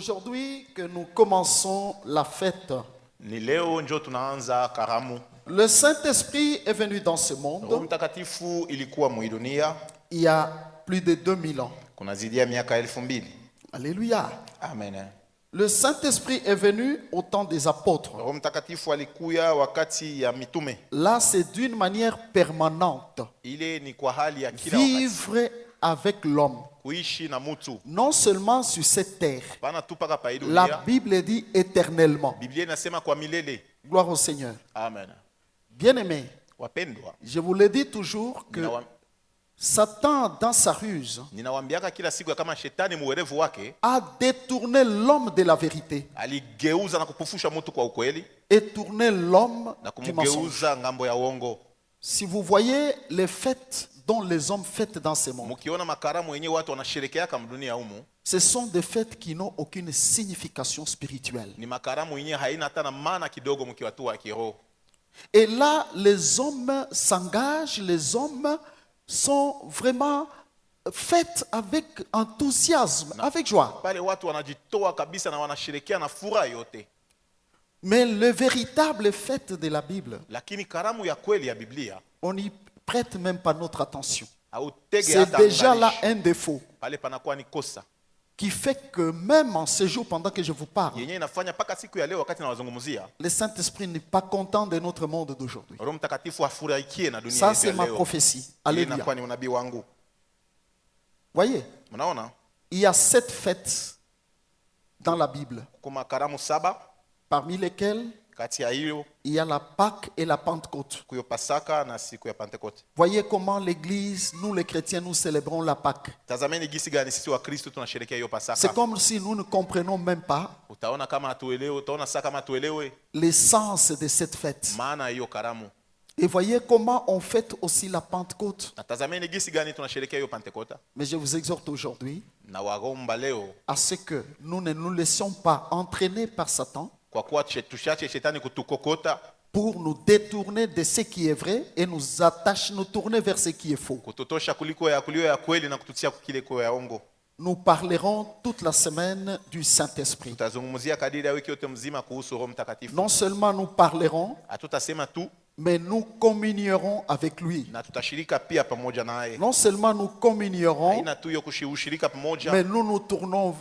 aujourd'hui que nous commençons la fête. Ni leo njo tunaanza karamu. Le Saint-Esprit est venu dans ce Roho monde Mtakatifu ilikuwa muidunia il y a plus de 2000 ans. kunazidia miaka 2000. Alléluia. Amen. Le Saint-Esprit est venu au temps des apôtres. Roho Mtakatifu alikuya wakati ya mitume. Là, c'est d'une manière permanente. Ile ni kwa hali ya kila wakati. Vivre avec l'homme. Kuishi na mutu. Non seulement sur cette terre. Pana tu paka pa hii La dunia. Bible dit éternellement. Biblia inasema kwa milele. Gloire au Seigneur. Amen. Bien-aimés, Wapendwa, je vous le dis toujours que Satan, dans sa ruse, ninawambiaka kila siku ya kama shetani muwerevu wake a détourné l'homme de la vérité aligeuza na kupufusha mtu kwa ukweli et tourné l'homme na du mensonge. kumgeuza ngambo ya uongo. Si vous voyez les fêtes dont les hommes fêtent dans ce monde, Mukiona makaramu yenye watu wanasherekea kama dunia humu, ce sont des fêtes qui n'ont aucune signification spirituelle. ni makaramu yenye haina hata na maana kidogo mkiwatu wa kiroho. Et là, les hommes s'engagent, les hommes sont vraiment faits avec enthousiasme, avec joie. Pale watu wanajitoa kabisa na wanasherekea na furaha yote. Mais le véritable fête de la Bible, Lakini karamu ya kweli ya Biblia on n'y prête même pas notre attention. hautege C'est hata déjà là angalisho. un défaut Pale panakuwa ni kosa qui fait que même en ce jour, pendant que je vous parle, yenye inafanya mpaka siku ya leo wakati nawazungumzia, le Saint-Esprit n'est pas content de notre monde d'aujourd'hui. Roho Mtakatifu afurahikie na dunia Ça, yetu c'est ya ma leo. prophétie. Ile Alléluia. inakuwa ni unabii wangu. Voyez, Mnaona? il y a 7 fêtes dans la Bible, Kuna karamu 7, parmi lesquelles kati ya hiyo il y a la Pâque et la Pentecôte. kuyo Pasaka na siku ya Pentekoste. Voyez comment l'Église, nous les chrétiens, nous célébrons la Pâque. Tazameni gisi gani sisi wa Kristo tunasherehekea hiyo C'est Pasaka. comme si nous ne comprenions même pas Utaona kama hatuelewe, utaona sasa kama hatuelewe l'essence de cette fête. maana ya hiyo karamu. Et voyez comment on fête aussi la Pentecôte. Na tazameni gisi gani tunasherehekea hiyo Pentekoste. Mais je vous exhorte aujourd'hui Na wagomba leo à ce que nous ne nous laissions pas entraîner par Satan kwa kuwa tushache shetani kutukokota, pour nous détourner de ce qui est vrai et nous tourner vers ce qui est faux. kutotosha kuliko ya kulio ya kweli na kututia kile kwa ya ongo. Nous parlerons toute la semaine du Saint-Esprit. Tutazungumzia kadiri ya wiki yote mzima kuhusu Roho Mtakatifu. Non seulement nous parlerons, Hatutasema tu mais nous communierons avec lui. na tutashirika pia pamoja naye. Non seulement nous communierons, Haina tu hiyo kushirika pamoja, mais nous nous tournerons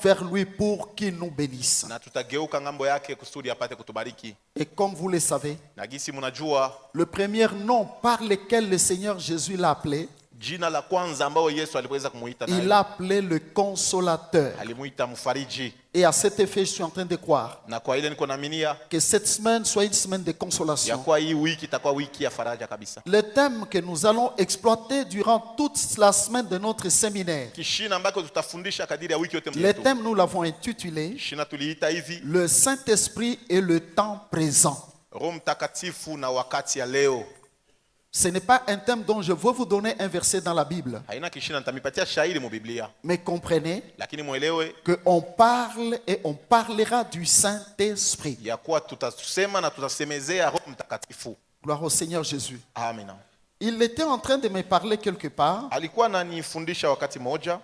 vers lui pour qu'il nous bénisse. na tutageuka ngambo yake kusudi apate kutubariki. Et comme vous le savez, Na gisi mnajua le premier nom par lequel le Seigneur Jésus l'a appelé, jina la kwanza ambao Yesu aliweza kumuita il naye, l'a appelé le Consolateur. alimuita mfariji. Et à cet effet, je suis en train de croire Na kwa ile niko naaminia que cette semaine soit une semaine de ya consolation. kwa hii wiki itakuwa wiki ya faraja kabisa. Le thème que nous allons exploiter durant toute la semaine de notre séminaire, Kishina ambako tutafundisha kadiri ya wiki yote le mzetu. thème nous l'avons intitulé Shina tuliita hivi, Le Saint-Esprit et le temps présent. Roho Mtakatifu na wakati ya leo. Ce n'est pas un thème dont je veux vous donner un verset dans la Bible, Haina kishina nitamipatia shairi mu Biblia, mais comprenez lakini muelewe qu'on parle et on parlera du Saint-Esprit. ya kuwa tutasema na tutasemezea Roho Mtakatifu. Gloire au Seigneur Jésus. Amina. Il était en train de me parler quelque part Alikuwa ananifundisha wakati moja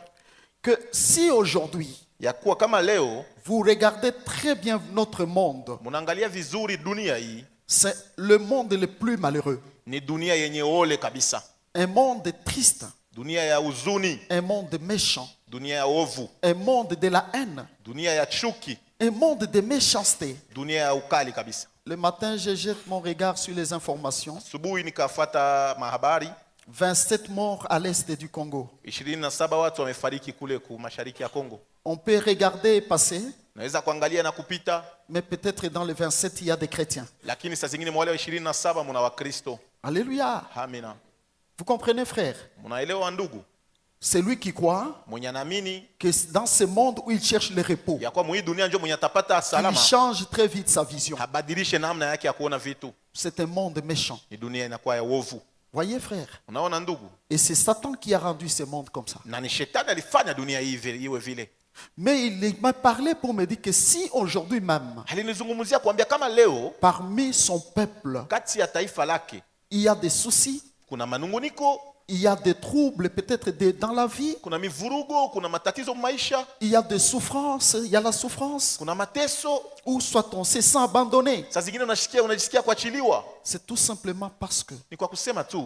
que si aujourd'hui ya kuwa kama leo vous regardez très bien notre monde, munaangalia vizuri dunia hii c'est le monde le plus malheureux. ni dunia yenye ole kabisa, Un monde triste, dunia ya huzuni, un monde méchant, dunia ya ovu, un monde de la haine, dunia ya chuki, un monde de méchanceté. dunia ya ukali kabisa. Le matin, je jette mon regard sur les informations. Asubuhi nikafata mahabari 27 morts à l'est du Congo. 27 watu wamefariki kule ku mashariki ya Kongo. On peut regarder et passer, Naweza kuangalia na kupita, mais peut-être dans les 27, il y a des chrétiens. lakini saa zingine mwale wa 27 muna Wakristo. Alléluia. Amina. Vous comprenez, frère? Munaelewa ndugu? Celui qui croit Mwenye naamini que dans ce monde où il cherche le repos, ya kwa mwii dunia ndio mwenye atapata il salama, change très vite sa vision. habadilishe namna yake ya kuona vitu. C'est un monde méchant. Ni dunia inakuwa ya uovu. Voyez, frère? Unaona ndugu? Et c'est Satan qui a rendu ce monde comme ça. Na ni shetani alifanya dunia hii iwe vile. Mais il m'a parlé pour me dire que si aujourd'hui même, Alinizungumzia kuambia kama leo parmi son peuple, kati ya taifa lake il y a des soucis, kuna manunguniko, il y a des troubles peut-être dans la vie, kuna mivurugo, kuna matatizo maisha, il y a des souffrances, il y a la souffrance, kuna mateso. ou soit on se sent abandonné. Saa zingine unajisikia kuachiliwa. C'est tout simplement parce que Ni kwa kusema tu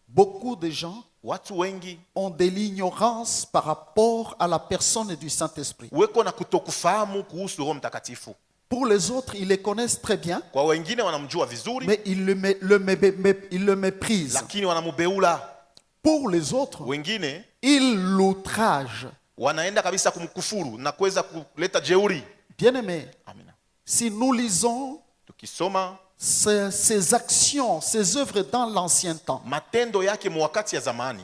beaucoup de gens watu wengi ont de l'ignorance par rapport à la personne du Saint-Esprit. weko na kutokufahamu kuhusu Roho Mtakatifu. Pour les autres, ils le connaissent très bien, Kwa wengine wanamjua vizuri, mais ils le méprisent. lakini wanamubeula. Pour les autres, Wengine ils l'outragent. wanaenda kabisa kumkufuru na kuweza kuleta jeuri. Bien-aimés, Amina. si nous lisons Tukisoma ces actions, ces œuvres dans l'ancien temps, matendo yake mwakati ya zamani,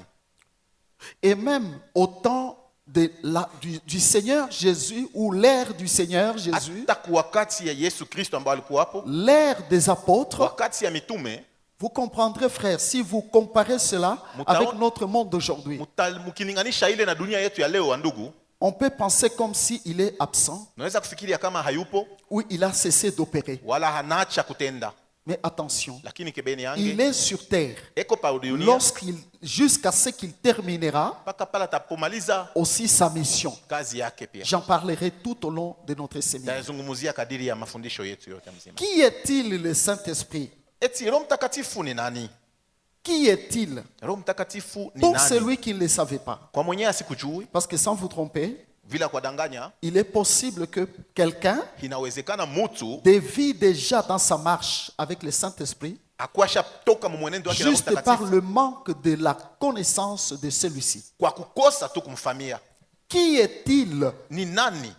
et même au temps du Seigneur Jésus, ou l'ère du Seigneur Jésus, hata kwa wakati ya Yesu Kristo ambao alikuwa hapo, l'ère des apôtres, wakati ya mitume, vous comprendrez, frères, si vous comparez cela avec notre monde d'aujourd'hui, mkilinganisha ile na dunia yetu ya leo, wa ndugu, on peut penser comme s'il est absent, unaweza kufikiria kama hayupo ou il a cessé d'opérer. wala hanacha kutenda, Mais attention, lakini kebeni il yange est sur terre eko pa dunia jusqu'à ce qu'il terminera mpaka pala tapomaliza aussi sa mission. kazi yake. Pia J'en parlerai tout au long de notre séminaire. tazungumzia kadiri ya mafundisho yetu yote mzima. Qui est-il, le Saint-Esprit? Eti Roho Mtakatifu ni nani? Qui est-il? Roho Mtakatifu ni Pour nani? celui qui ne le savait pas. Kwa mwenyewe asikujui, Parce que sans vous tromper, vila kwa danganya, il est possible que quelqu'un inawezekana mtu dévie déjà dans sa marche avec le Saint-Esprit akwasha toka mwenendo wake na Roho juste par Mtakatifu le manque de la connaissance de celui-ci. kwa kukosa tu kumfamia. Qui est-il? Ni nani?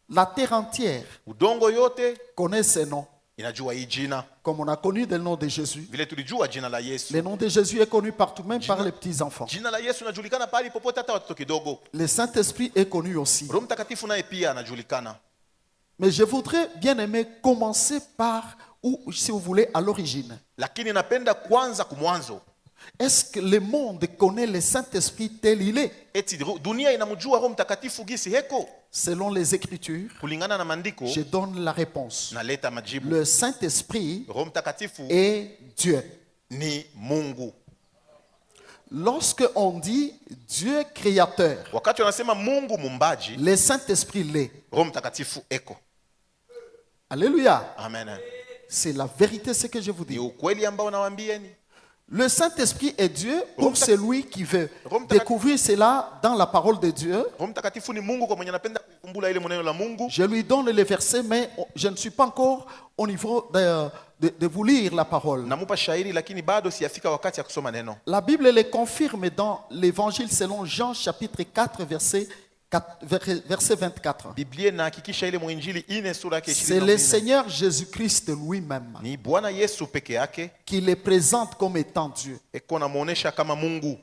La terre entière Udongo yote connaît ses noms. inajua hii jina, Comme on a connu le nom de Jésus. vile tulijua jina la Yesu. Le nom de Jésus est connu partout, même par les petits-enfants. Jina la Yesu inajulikana pale popote, hata watoto kidogo. Le Saint-Esprit est connu aussi. Roho Mtakatifu naye pia anajulikana. Mais je voudrais bien aimer commencer par, ou si vous voulez, à l'origine. Lakini napenda kwanza kumwanzo. Est-ce que le monde connaît le Saint-Esprit tel il est? Eti dunia inamjua Roho Mtakatifu gisi heko? Selon les Écritures, Kulingana na maandiko je donne la réponse. naleta majibu. Le Saint-Esprit Roho Mtakatifu est Dieu. ni Mungu. Lorsque on dit Dieu créateur, Wakati wanasema Mungu mumbaji, le Saint-Esprit l'est. Roho Mtakatifu eko. Alléluia. Amen. C'est la vérité ce que je vous Ni dis. ukweli ambao nawaambieni. Le Saint-Esprit est Dieu pour celui qui veut Roho Mtakatifu- découvrir cela dans la parole de Dieu. Roho Mtakatifu ni Mungu kwa mwenye anapenda kukumbula ile maneno la Mungu. Je lui donne les versets, mais je ne suis pas encore au niveau de vous lire la parole. Namupa shairi lakini bado siyafika wakati ya kusoma neno. La Bible le confirme dans l'Évangile selon Jean chapitre 4 verset 24. Biblia inahakikisha ile mwinjili ine sura yake C'est 24. le Seigneur Jésus-Christ lui-même Ni Bwana Yesu peke yake qui le présente comme étant Dieu. eko namuonesha kama Mungu.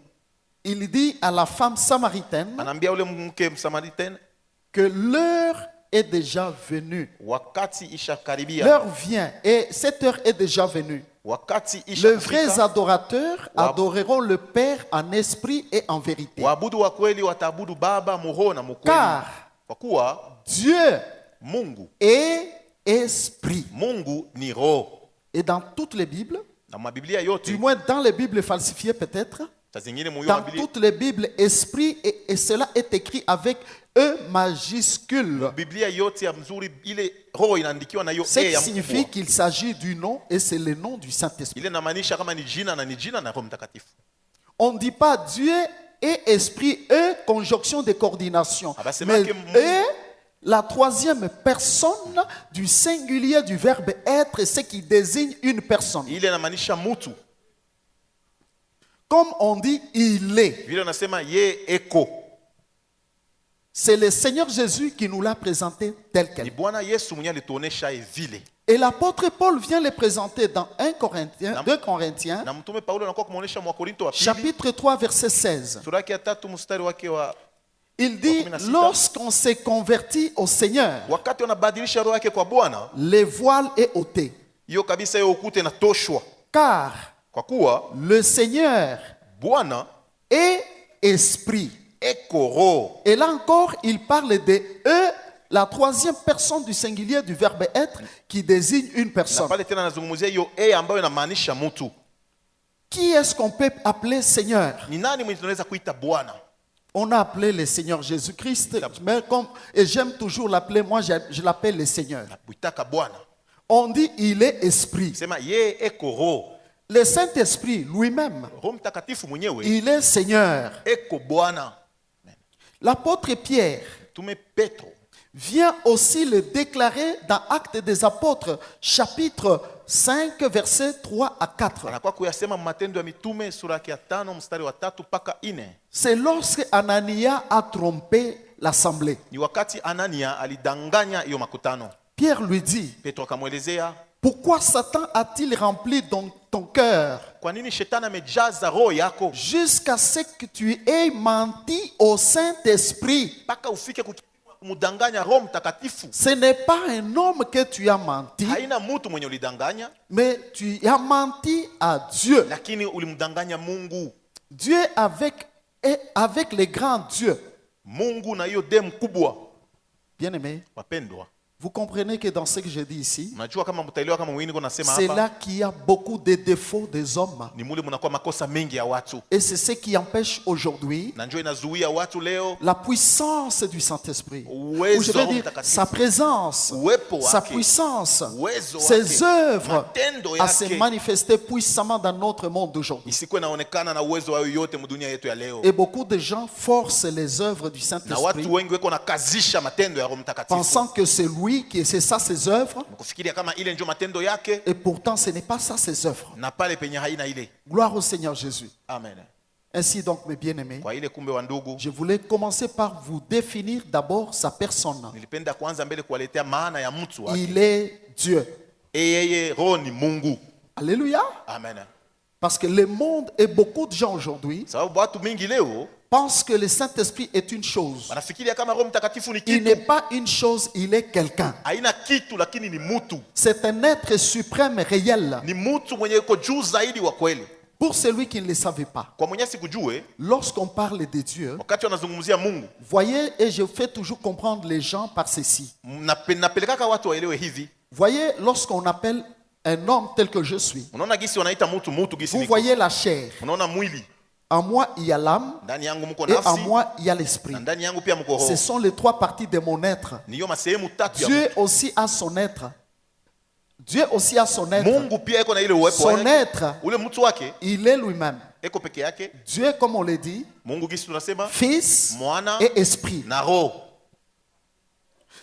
Il dit à la femme samaritaine Anaambia ule mke Msamaritani que l'heure est déjà venue. wakati isha karibia. L'heure vient et cette heure est déjà venue. Wakati isha Les vrais kufika. adorateurs adoreront le Père en esprit et en vérité. Waabudu wa kweli wataabudu Baba muroho na mukweli. Car Kwa kuwa Dieu Mungu est esprit. Mungu ni roho. Et dans toutes les Bibles, Na mabiblia yote, du moins dans les Bibles falsifiées peut-être, saa zingine muyo dans Biblia, toutes les Bibles, esprit, et cela est écrit avec E majuscule. Biblia yote ya mzuri ile roho inaandikiwa na hiyo Ce qui ya signifie mkubwa. qu'il s'agit du nom et c'est le nom du Saint-Esprit. Ile inamaanisha kama ni jina na Roho Mtakatifu. On ne dit pas Dieu et esprit, E, conjonction de coordination. Ah bah, c'est Mais marqué E, la troisième personne du singulier du verbe être, ce qui désigne une personne. Ile inamaanisha mutu. Comme on dit, il est. Vile unasema ye eko. C'est le Seigneur Jésus qui nous l'a présenté tel Ni quel. Bwana Yesu mwenye alituonesha vile. Et l'apôtre Paul vient le présenter dans 2 Corinthiens, Na mtume Paulo anakuwa kumuonesha mwa Korinto wa pili, chapitre 3, verset 16. sura yake ya 3 mstari wake wa Il dit, lorsqu'on s'est converti au Seigneur, wakati wanabadilisha roho yake kwa Bwana, le voile est ôté. hiyo kabisa hiyo ukute inatoshwa. Car Kwa kuwa le Seigneur Bwana est esprit. eko roho. Et là encore, il parle de eux, la troisième personne du singulier du verbe être qui désigne une Na personne. pale tena anazungumzia hiyo ambayo inamaanisha mtu. Qui est-ce qu'on peut appeler Seigneur? Ni nani mwenye tunaweza kuita Bwana? On a appelé le Seigneur Jésus-Christ, mais et j'aime toujours l'appeler, moi je l'appelle le Seigneur. Kuitaka Bwana. On dit il est esprit. Sema ye eko roho. Le Saint-Esprit lui-même, Roho Mtakatifu mwenyewe il est Seigneur. eko Bwana. L'apôtre Pierre Tume Petro vient aussi le déclarer dans Actes des Apôtres, chapitre 5, versets 3 à 4. anakuwa kuyasema Matendo ya Mitume sura ya 5 mstari wa 3 mpaka 4. C'est lorsque Anania a trompé l'assemblée. Ni wakati Anania alidanganya hiyo makutano. Pierre lui dit, Petro akamwelezea, pourquoi Satan a-t-il rempli ton cœur kwa nini shetani amejaza roho yako jusqu'à ce que tu aies menti au Saint-Esprit? mpaka ufike kumdanganya Roho Mtakatifu? Ce n'est pas un homme que tu as menti, Haina mtu mwenye ulidanganya, mais tu as menti à Dieu. lakini ulimdanganya Mungu. Dieu avec les grands dieux. Mungu na hiyo demu kubwa. Bien-aimés, Wapendwa, vous comprenez que dans ce que je dis ici, unajua kama mtaelewa kama mwini nasema c'est hapa, là qu'il y a beaucoup de défauts des hommes. ni mule mnakuwa makosa mengi ya watu, Et c'est ce qui empêche aujourd'hui na njoo inazuia watu leo la puissance du Saint-Esprit. Ou uwezo je wa veux Roho dire Mtakatifu, sa présence, uwepo sa wake, puissance, uwezo ses wake, œuvres matendo à se yake manifester puissamment dans notre monde d'aujourd'hui. isikuwe naonekana na uwezo wa yote mdunia yetu ya leo. Et beaucoup de gens forcent les œuvres du Na Saint-Esprit, watu wengi weko nakazisha matendo ya Roho Mtakatifu, pensant que c'est lui qui c'est ça ses œuvres, kufikiria kama ile ndio matendo yake, et pourtant ce n'est pas ça ses œuvres. na pale penye haina ile. Gloire au Seigneur Jésus. Amen. Ainsi donc, mes bien-aimés, Kwa ile kumbe wa ndugu, je voulais commencer par vous définir d'abord sa personne. nilipenda kwanza mbele kuwaletea maana ya mtu wake. Il est Dieu. Yeye roho ni Mungu. Alléluia. Amen. Parce que le monde et beaucoup de gens aujourd'hui Sababu watu mingi leo pensent que le Saint-Esprit est une chose. wanafikiria kama Roho Mtakatifu ni Il n'est kitu. pas une chose, il est quelqu'un. Haina kitu lakini ni mtu. C'est un être suprême réel. Ni mtu mwenye yuko juu zaidi wa kweli. Pour celui qui ne le savait pas, Kwa mwenye sikujue, lorsqu'on parle de Dieu, wakati wanazungumzia Mungu, voyez, et je fais toujours comprendre les gens par ceci. napelekaka watu waelewe hivi. Voyez, lorsqu'on appelle un homme tel que je suis, Unaona gisi wanaita mtu gisi vous niko. voyez la chair. Unaona mwili. En moi, il y a l'âme Ndani yangu mko et en nafsi. moi, il y a l'esprit. Na ndani yangu pia mko Ce roho. sont les trois parties de mon être. Niyo masehemu tatu ya Dieu aussi a son être. Dieu aussi a son être. Mungu pia iko na ile uwepo Son wake. être, Ule mtu wake il est lui-même. eko peke yake. Dieu, comme on le dit, Mungu gisi tunasema Fils mwana et Esprit. na roho.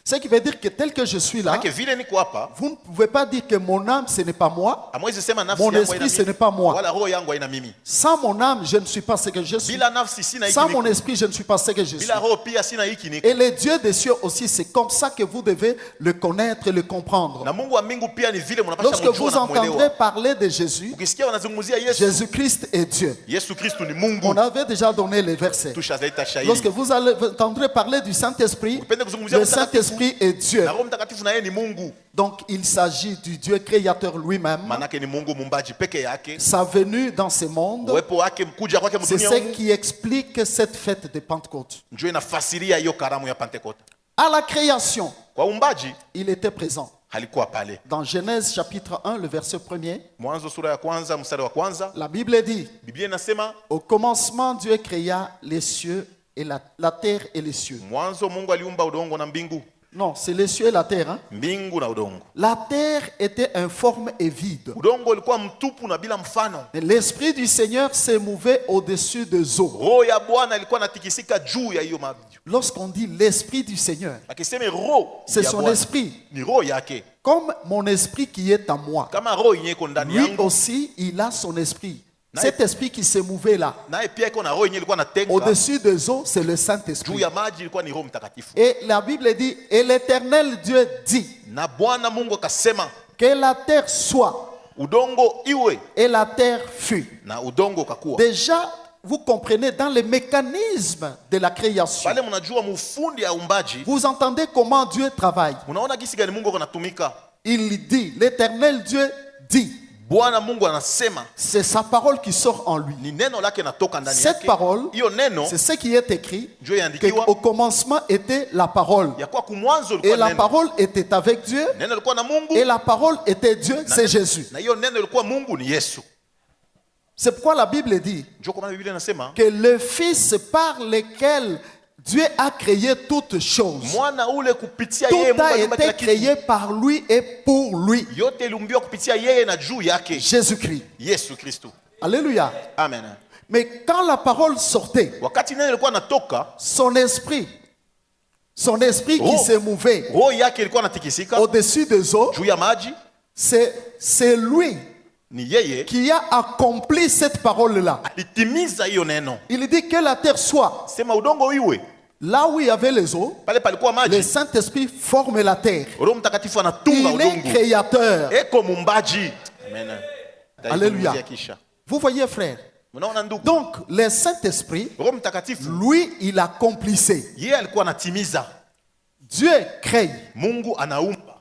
Ce qui veut dire que tel que je suis là, Maana vile niko hapa, vous ne pouvez pas dire que mon âme, ce n'est pas moi. hamwezi sema nafsi Mon yangu esprit, haina ce mimi, n'est pas moi. wala roho yangu haina mimi. Sans mon âme, je ne suis pas ce que je suis. Bila nafsi sina hiki Sans mon niko. esprit, je ne suis pas ce que je suis. Bila roho pia sina hiki niko. Et le Dieu des cieux aussi, c'est comme ça que vous devez le connaître et le comprendre. Na Mungu wa mbingu pia ni vile mnapasha Lorsque kumjua vous na entendrez kumuelewa. parler de Jésus, Ukisikia wanazungumzia Yesu, Jésus-Christ est Dieu. Yesu Kristo ni On Mungu. avait déjà donné les versets. Tushazaleta Lorsque shahidi. vous entendrez parler du Saint-Esprit, Ukipenda kuzungumzia le Roho Mtakatifu, Saint-Esprit est Dieu. na Roho Mtakatifu na yeye ni Mungu. Donc il s'agit du Dieu créateur lui-même. Manake ni Mungu mumbaji peke yake. Sa venue dans ce monde, Uwepo wake mkuja kwake c'est mdunia ce humu qui explique cette fête de Pentecôte. ndio inafasiria hiyo karamu ya Pentekoste. À la création, Kwa umbaji il était présent. halikuwa pale. Dans Genèse chapitre 1, le verset 1er, Mwanzo sura ya kwanza mstari wa kwanza, la Bible dit, Biblia inasema au commencement, Dieu créa les cieux et la terre et les cieux. mwanzo Mungu aliumba udongo na mbingu. Non, c'est les cieux et la terre. Hein? Mbingu na udongo. La terre était informe et vide. Udongo ulikuwa mtupu na bila mfano. Mais l'Esprit du Seigneur s'est mouvé au-dessus des eaux. Roho ya Bwana ilikuwa natikisika juu ya hiyo maji. Lorsqu'on dit l'Esprit du Seigneur, Akisema roho c'est ya son Bwana esprit. ni roho yake. Comme mon esprit qui est en moi. Kama roho yenyewe iko ndani Lui yangu, aussi, il a son esprit. Nae- Cet esprit qui s'est mouvé là, naye pia iko na roho yenyewe ilikuwa natenga au-dessus des eaux, c'est le juu Saint-Esprit. ya maji, ilikuwa ni Roho Mtakatifu. Et la Bible dit, et l'Éternel Dieu dit, Na Bwana Mungu akasema que la terre soit, udongo iwe, et la terre fut. na udongo ukakuwa. Déjà, vous comprenez, dans les mécanismes de la création, Pale mnajua mufundi ya umbaji, vous entendez comment Dieu travaille. unaona gisi gani Mungu anatumika. Il dit, l'Éternel Dieu dit. Bwana Mungu anasema, C'est sa parole qui sort en lui. ni neno lake natoka ndani Cette yake. parole, Hiyo neno c'est ce qui est écrit, ndio yaandikiwa qu'au commencement était la parole. ya kwa kumwanzo Et ilikuwa la neno. parole était avec Dieu, Neno ilikuwa na Mungu et la parole était Dieu, c'est Jésus. na hiyo neno ilikuwa Mungu ni Yesu. C'est pourquoi la Bible dit Ndio kwa maana Biblia inasema que le Fils par lequel Dieu a créé toutes choses, mwana ule kupitia tout yeye Mungu a aliumba kila été kitu. créé par lui et pour lui. Yote iliumbiwa kupitia yeye na juu yake Jésus-Christ. Yesu Kristo. Alléluia. Amen. Mais quand la parole sortait, Wakati neno ilikuwa natoka, son esprit qui Oh. se mouvait roho yake ilikuwa inatikisika au-dessus des eaux, juu ya maji. c'est lui Ni yeye qui a accompli cette parole-là. alitimiza hiyo neno. Il dit que la terre soit. Sema udongo iwe. Là où il y avait les eaux, Pale palikuwa le maji. Saint-Esprit forme la terre. Roho Mtakatifu anatunga Il est udongo. créateur. Eko mumbaji. Amen. Alléluia. Taizungumzia kisha. Vous voyez, frère. Mnaona ndugu? Donc, le Saint-Esprit, Roho Mtakatifu lui, il accomplissait. yeye alikuwa anatimiza. Dieu crée Mungu anaumba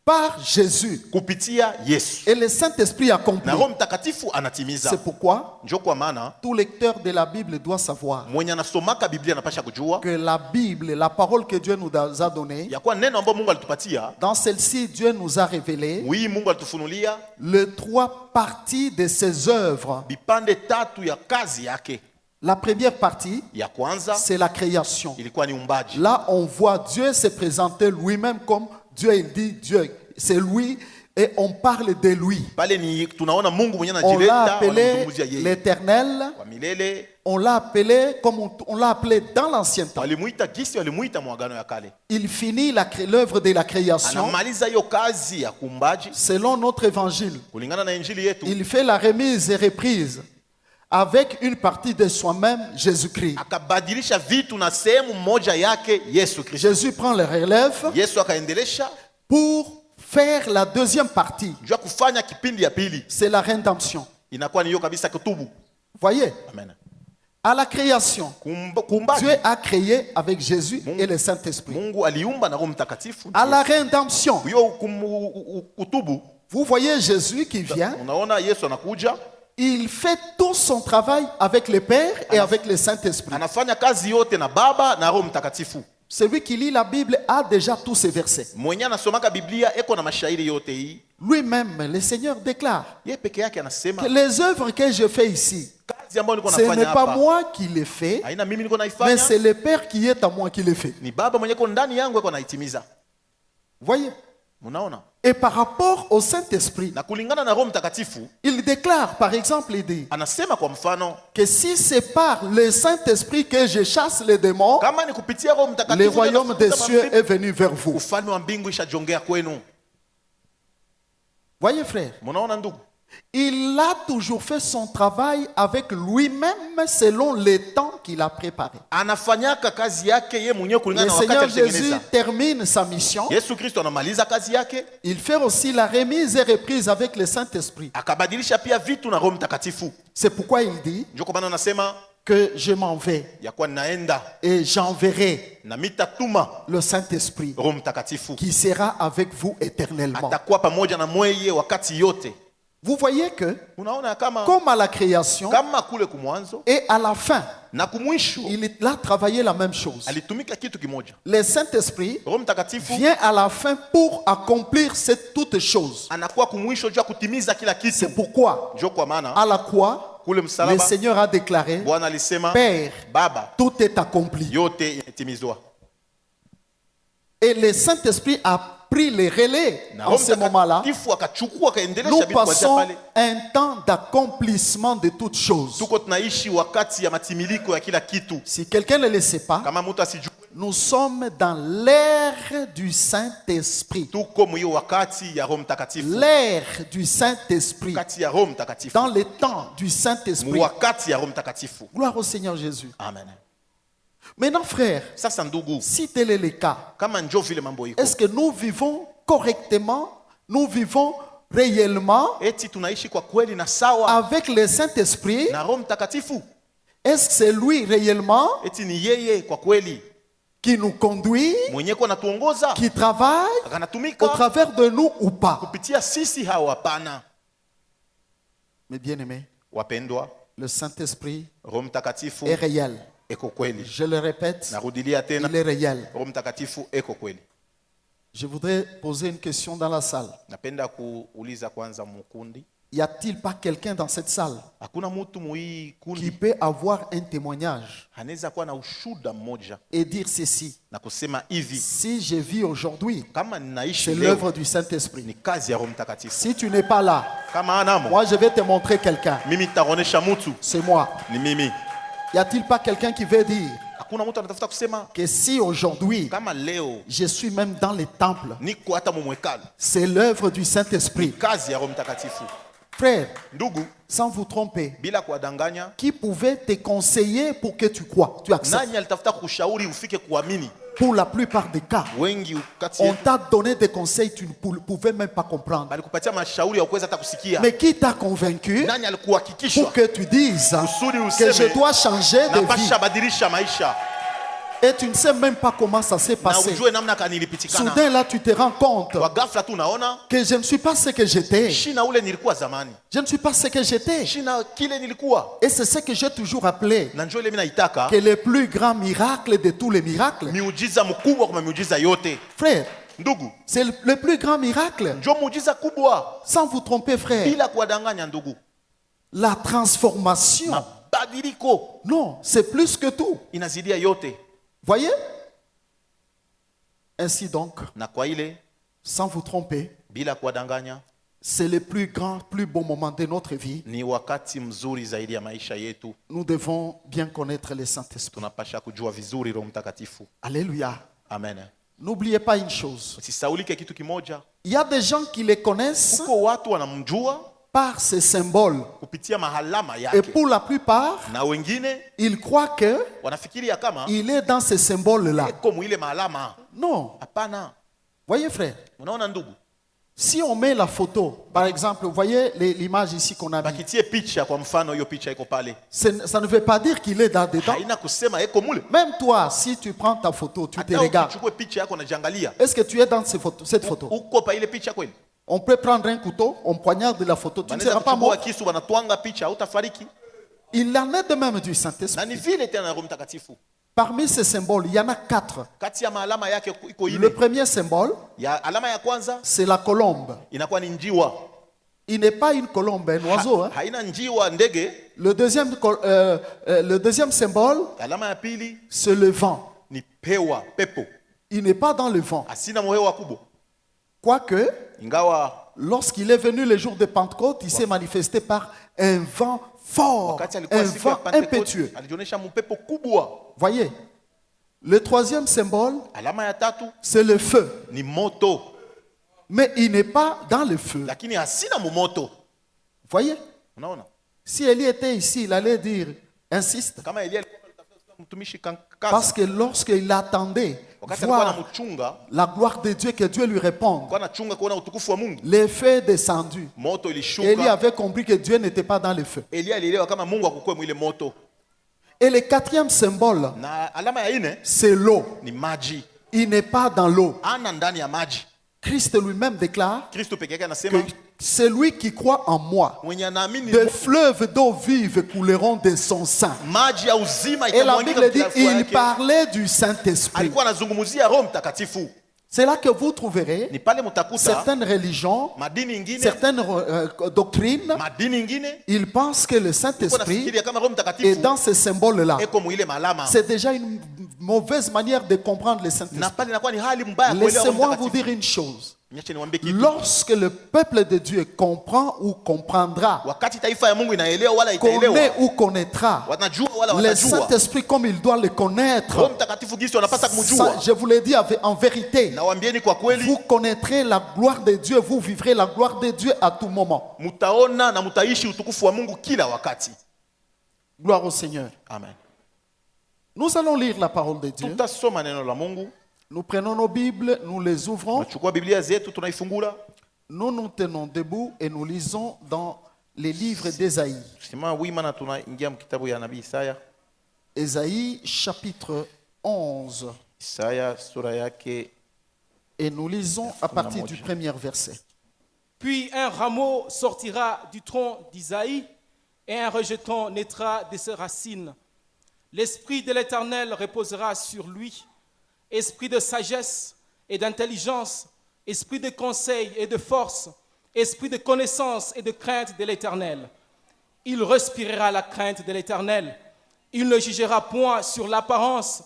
par Jésus. kupitia Yesu. Et le Saint-Esprit accomplit. Na Roho Mtakatifu anatimiza. C'est pourquoi Ndio kwa maana tout lecteur de la Bible doit savoir mwenye anasomaka Biblia anapasha kujua que la Bible, la parole que Dieu nous a donnée, ya kuwa neno ambalo Mungu alitupatia, dans celle-ci, Dieu nous a révélé wii Mungu alitufunulia les 3 parties de ses œuvres. vipande tatu ya kazi yake. La première partie, Ya kwanza c'est la création. ilikuwa ni umbaji. Là, on voit Dieu se présenter lui-même comme Dieu. Il dit Dieu, c'est lui, et on parle de lui. Pale ni tunaona Mungu mwenyewe On l'a anajileta, appelé wanamzungumzia yeye. l'Éternel. Kwa milele On l'a appelé comme on l'a appelé dans l'ancien temps. walimuita gisi walimuita mwagano ya kale. Il finit l'œuvre de la création Anamaliza hiyo kazi ya kumbaji selon notre évangile. kulingana na injili yetu. Il fait la remise et reprise avec une partie de soi-même, Jésus-Christ. Akabadilisha vitu na sehemu moja yake Yesu Kristo. Jésus prend le relève Yesu akaendelesha pour faire la deuxième partie. juu ya kufanya kipindi ya pili, C'est la rédemption. inakuwa ni hiyo kabisa kutubu. Voyez, Amen. à la création, Kumbaji Dieu a créé avec Jésus et le Saint-Esprit. Mungu aliumba na Roho Mtakatifu. À la rédemption, Hiyo kutubu, vous voyez Jésus qui vient, unaona Yesu anakuja, il fait tout son travail avec le Père et avec le Saint-Esprit. anafanya kazi yote na Baba na Roho Mtakatifu. Celui qui lit la Bible a déjà tous ces versets. Mwenye anasomaka Biblia eko na mashairi yote hii. Lui-même, le Seigneur déclare Yeye peke yake anasema que les œuvres que je fais ici, kazi ambayo niko ce n'est nafanya pas hapa moi qui les fais, haina mimi niko mais naifanya, c'est le Père qui est à moi qui les fait. ni Baba mwenye ko ndani yangu eko naitimiza. Voyez. Mnaona? Et par rapport au Saint-Esprit, Na kulingana na Roho Mtakatifu il déclare, par exemple, il dit anasema kwa mfano, que si c'est par le Saint-Esprit que je chasse les démons, kama ni kupitia Roho Mtakatifu le royaume des ndio cieux est venu vers vous. ufalme wa mbingu ishajongea kwenu. Voyez, frère, Mnaona ndugu? il a toujours fait son travail avec lui-même selon le temps qu'il a préparé. Anafanyaka kazi yake yeye mwenyewe Le kulingana na wakati Seigneur Jésus alitengeneza. termine sa mission. Yesu Kristo anamaliza kazi yake, Il fait aussi la remise et reprise avec le Saint-Esprit. akabadilisha pia vitu na Roho Mtakatifu. C'est pourquoi il dit Ndio kwa maana anasema que je m'en vais ya kuwa ninaenda et j'enverrai na mitatuma le Saint-Esprit Roho Mtakatifu, qui sera avec vous éternellement. atakuwa pamoja na mweye wakati yote. Vous voyez que, Unaona kama comme à la création kama kule kumwanzo et à la fin, na kumwisho il a travaillé la même chose. alitumika kitu kimoja. Le Saint-Esprit Roho Mtakatifu vient à la fin pour accomplir toutes choses. anakuwa kumwisho juu ya kutimiza kila kitu. C'est pourquoi, Ndio kwa maana à la croix, kule le msalaba Seigneur a déclaré, Bwana alisema, Père, Baba, tout est accompli. yote imetimizwa. Et le Saint-Esprit a pris les relais Na en Roho ce moment-là. Mtakatifu akachukua akaendelesha Nous vitu kuanzia passons pale. un temps d'accomplissement de toutes choses. Tuko tunaishi wakati ya matimiliko ya kila kitu. Si quelqu'un ne le sait pas, Kama mtu asijue, nous sommes dans l'ère du Saint-Esprit. tuko mwiyo wakati ya Roho Mtakatifu. L'ère du Saint-Esprit. Wakati ya Roho Mtakatifu. Dans le temps du Saint-Esprit. Wakati ya Roho Mtakatifu. Gloire au Seigneur Jésus. Amen. Maintenant, frère, Sasa ndugu, si tel est le cas, kama njo vile mambo iko, est-ce que nous vivons correctement, nous vivons réellement eti tunaishi kwa kweli na sawa avec le Saint-Esprit? na Roho Mtakatifu? Est-ce que c'est lui réellement Eti ni yeye kwa kweli qui nous conduit, mwenye kwa natuongoza, qui travaille au akanatumika travers de nous ou pas? kupitia sisi hawa? Hapana. Mes bien-aimés, Wapendwa, le Saint-Esprit Roho Mtakatifu est réel. eko kweli. Je le répète, Narudilia tena, il est réel. Roho Mtakatifu eko kweli. Je voudrais poser une question dans la salle. Napenda kuuliza kwanza mkundi, Y a-t-il pas quelqu'un dans cette salle Hakuna mtu muhii qui kundi peut avoir un témoignage anaweza kuwa na ushuda mmoja et dire ceci? na kusema hivi, Si je vis aujourd'hui, kama ninaishi c'est leo l'œuvre du ni Saint-Esprit. kazi ya Roho Mtakatifu. Si tu n'es pas là, Kama anamo, moi je vais te montrer quelqu'un. mimi nitaonesha mtu C'est moi. ni mimi. Y a-t-il pas quelqu'un qui veut dire Hakuna mtu anatafuta kusema que si aujourd'hui kama leo je suis même dans les temples, niko hata mumwekano, c'est l'œuvre du Saint-Esprit. kazi ya Roho Mtakatifu. Frère, Ndugu, sans vous tromper, bila kuwadanganya, qui pouvait te conseiller pour que tu crois, tu acceptes? nani alitafuta kushauri ufike kuamini? Pour la plupart des cas, Wengi kati on yetu t'a donné des conseils, tu ne pouvais même pas comprendre. balikupatia mashauri ya kuweza hata kusikia. Mais qui t'a convaincu Nani pour alikuhakikishwa que tu dises kusudi que je useme dois changer de vie napasha badilisha maisha et tu ne sais même pas comment ça s'est na passé? ujue namna kanilipitikana. Soudain là, tu te rends compte Kwa ghafla tu unaona que je ne suis pas ce que j'étais. shina ule nilikuwa zamani, Je ne suis pas ce que j'étais. shina kile nilikuwa. Et c'est ce que j'ai toujours appelé Na njoo ile mimi naitaka que le plus grand miracle de tous les miracles. miujiza mkubwa kwa miujiza yote. Frère, Ndugu, c'est le plus grand miracle. njoo muujiza kubwa Sans vous tromper, frère. bila kuwadanganya ndugu. La transformation. Mabadiliko Non, c'est plus que tout. inazidia yote. Voyez? Ainsi donc, Na kwa ile sans vous tromper, bila kuwadanganya c'est le plus grand, plus beau moment de notre vie. ni wakati mzuri zaidi ya maisha yetu. Nous devons bien connaître le Saint-Esprit. Tunapasha kujua vizuri Roho Mtakatifu. Alléluia. Amen. N'oubliez pas une chose. Usisaulike kitu kimoja. Il y a des gens qui les connaissent Kuko watu wanamjua par ces symboles. kupitia mahalama Et yake, pour la plupart, na wengine ils croient qu'il wanafikiria kama est dans ces symboles-là. eko mwile mahalama. Non. Hapana. Voyez, frère, Unaona ndugu, si on met la photo, par exemple, vous voyez l'image ici qu'on a mis, bakitie picha, kwa mfano hiyo picha iko pale, ça ne veut pas dire qu'il est là-dedans. haina kusema eko mule. Même toi, si tu prends ta photo, tu te Hata regardes. ukichukua picha yako unajiangalia, Est-ce que tu es dans cette photo? uko pa ile picha kweli? On peut prendre un couteau, on poignarde la photo, tu ne Wanaweza seras pas kuchukua mort. kisu wanatwanga picha, hautafariki. Il en est de même du Na Saint-Esprit. ni vile tena Roho Mtakatifu. Parmi ces symboles, il y en a 4. Kati ya maalama yake iko Le ile. premier symbole, Ya alama ya kwanza c'est la colombe. inakuwa ni njiwa. Il n'est pas une colombe, un oiseau. Hein. Haina njiwa ndege. Le deuxième symbole, Alama ya pili c'est le vent. ni pewa, pepo. Il n'est pas dans le vent. Asina mhewa kubwa. Quoique, Ingawa lorsqu'il est venu le jour de Pentecôte, il s'est manifesté par un vent fort, wakati alikuwa un siku ya vent Pentecoste impétueux. alijionyesha mpepo kubwa. Voyez, le troisième symbole, Alama ya tatu c'est le feu. ni moto, Mais il n'est pas dans le feu. lakini hasina mumoto. Voyez, Unaona? si Élie était ici, il allait dire, insiste. Kama Elia alikuwa anatafuta mtumishi Parce kaza, que lorsqu'il attendait wakati alikuwa voir anamchunga, la gloire de Dieu, que Dieu lui réponde, alikuwa anachunga kuona utukufu wa Mungu. le feu est descendu. Moto Élie ilishuka. avait compris que Dieu n'était pas dans le feu. Elia alielewa kama Mungu hakukuwa mwile moto. Et le quatrième symbole, Na alama ya ine c'est l'eau. ni maji. Il n'est pas dans l'eau. Ana ndani ya maji. Christ lui-même déclare Kristo peke yake que anasema celui qui croit en moi, mwenye anaamini des fleuves d'eau vive couleront de son sein. maji ya uzima Et la itamwagika Bible dit, katika kifua il yake. parlait du Saint-Esprit. Alikuwa anazungumzia Roho Mtakatifu. C'est là que vous trouverez Ni pale mtakuta certaines religions, madini ingine, certaines doctrines, madini ingine ils pensent que le kwa Saint-Esprit nafikiria kama Roho est Mtakatifu dans ces symboles-là. eko mwile malama. C'est déjà une mauvaise manière de comprendre le Na Saint-Esprit. pale inakuwa ni hali mbaya kuelewa Roho Laissez-moi vous Mtakatifu. dire une chose. Niache niwaambie kitu. Lorsque le peuple de Dieu comprend ou comprendra, Wakati taifa ya Mungu inaelewa wala connaît itaelewa, ou connaîtra, wanajua wala le watajua. Saint-Esprit comme il doit le connaître, Roho Mtakatifu gisi wanapasa ça, kumjua. je vous l'ai dit en vérité, Nawaambieni kwa kweli, vous connaîtrez la gloire de Dieu, vous vivrez la gloire de Dieu à tout moment. mutaona na mutaishi utukufu wa Mungu kila wakati. Gloire au Seigneur. Amen. Nous allons lire la parole de Dieu. Tutasoma neno la Mungu. Nous prenons nos Bibles, nous les ouvrons, Tunachukua Biblia zetu tunaifungula. nous nous tenons debout et nous lisons dans les livres d'Ésaïe. Simama wima na tunaingia kitabu ya nabii Isaya. Ésaïe chapitre 11. Isaya sura yake. Et nous lisons à partir du premier verset. Puis un rameau sortira du tronc d'Isaïe et un rejeton naîtra de ses racines. L'esprit de l'Éternel reposera sur lui, esprit de sagesse et d'intelligence, esprit de conseil et de force, esprit de connaissance et de crainte de l'Éternel. Il respirera la crainte de l'Éternel. Il ne jugera point sur l'apparence.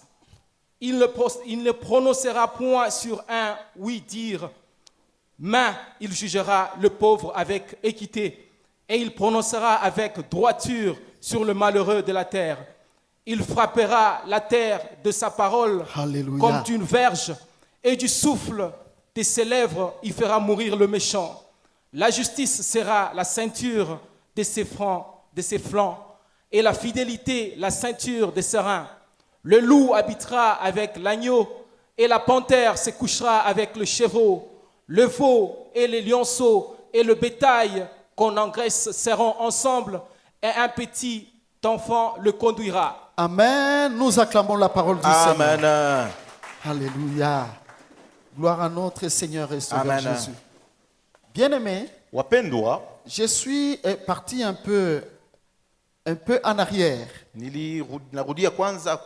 Il ne prononcera point sur un oui-dire. Mais il jugera le pauvre avec équité. Et il prononcera avec droiture sur le malheureux de la terre. Il frappera la terre de sa parole Alléluia. comme d'une verge. Et du souffle de ses lèvres, il fera mourir le méchant. La justice sera la ceinture de ses flancs, et la fidélité la ceinture de ses reins. Le loup habitera avec l'agneau, et la panthère se couchera avec le chevreau. Le veau et les lionceaux et le bétail qu'on engraisse seront ensemble, et un petit enfant le conduira. Amen. Nous acclamons la parole du Seigneur. Amen. Alléluia. Gloire à notre Seigneur et Sauveur Amen. Jésus. Bien-aimé, Wapendwa, je suis parti un peu en arrière. narudia kwanza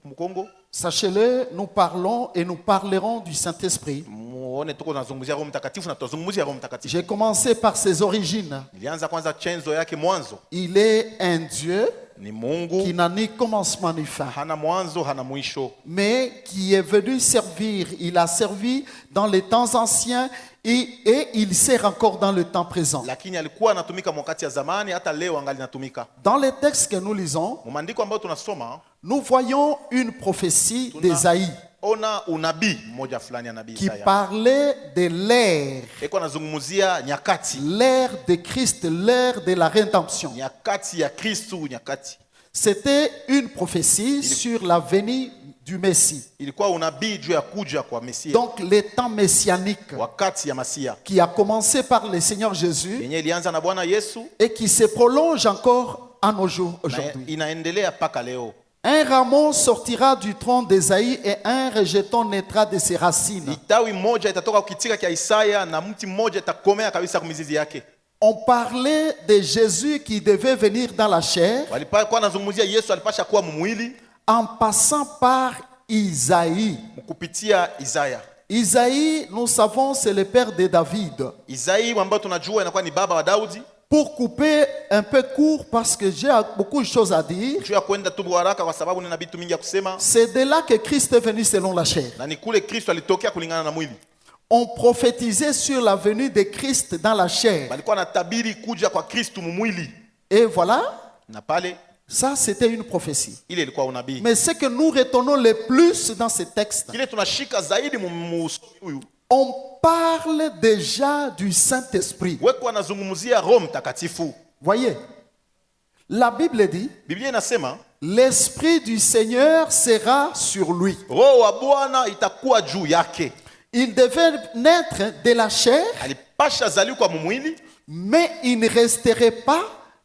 Mkongo. Sachez-le, nous parlons et nous parlerons du Saint-Esprit. Muone tuko tunazungumzia Roho Mtakatifu na tutazungumzia Roho Mtakatifu. J'ai commencé par ses origines. Nilianza kwanza chanzo yake mwanzo. Il est un Dieu Ni Mungu, qui n'a ni commencement ni fin, hana mwanzo, hana mwisho. mais qui est venu servir. Il a servi dans les temps anciens et il sert encore dans le temps présent. Lakini alikuwa anatumika wakati ya zamani, hata leo angali anatumika. Dans les textes que nous lisons, Maandiko ambayo tunasoma, nous voyons une prophétie d'Ésaïe ona unabii mmoja fulani ya nabii qui Isaya. parlait de l'ère, Eko anazungumzia nyakati. l'ère de Christ, l'ère de la rédemption. Nyakati ya Kristo, nyakati. C'était une prophétie sur la venue du Messie. Ilikuwa unabii juu ya kuja kwa Mesia. Donc les temps messianiques Wakati ya Masia. qui a commencé par le Seigneur Jésus Yenye ilianza na Bwana Yesu et qui se prolonge encore à nos jours na aujourd'hui. inaendelea paka leo. Un rameau sortira du tronc d'Ésaïe et un rejeton naîtra de ses racines. Itawi moja itatoka kukitika kia Isaya na mti mmoja itakomea kabisa kwa mizizi yake. On parlait de Jésus qui devait venir dans la chair Walikuwa nazungumzia Yesu alipasha kuwa mwili en passant par Isaïe. kupitia Isaya. Isaïe, nous savons, c'est le père de David. Isai ambayo tunajua inakuwa ni baba wa Daudi. Pour couper un peu court, parce que j'ai beaucoup de choses à dire, Juu ya kwenda tu haraka kwa sababu nina vitu mingi ya kusema, c'est de là que Christ est venu selon la chair. na ni kule Kristo alitokea kulingana na mwili. On prophétisait sur la venue de Christ dans la chair. Walikuwa natabiri kuja kwa Kristo mwili. Et voilà, Na pale ça c'était une prophétie. ile ilikuwa unabii. Mais ce que nous retenons le plus dans ce texte, Kile tunashika zaidi musomi huyu, on parle déjà du Saint-Esprit. weko anazungumzia Roho Mtakatifu. Voyez, la Bible dit, Biblia inasema l'Esprit du Seigneur sera sur lui. Roho wa Bwana itakuwa juu yake. Il devait naître de la chair, Alipasha zaliwa kwa mwili, mais il ne resterait pas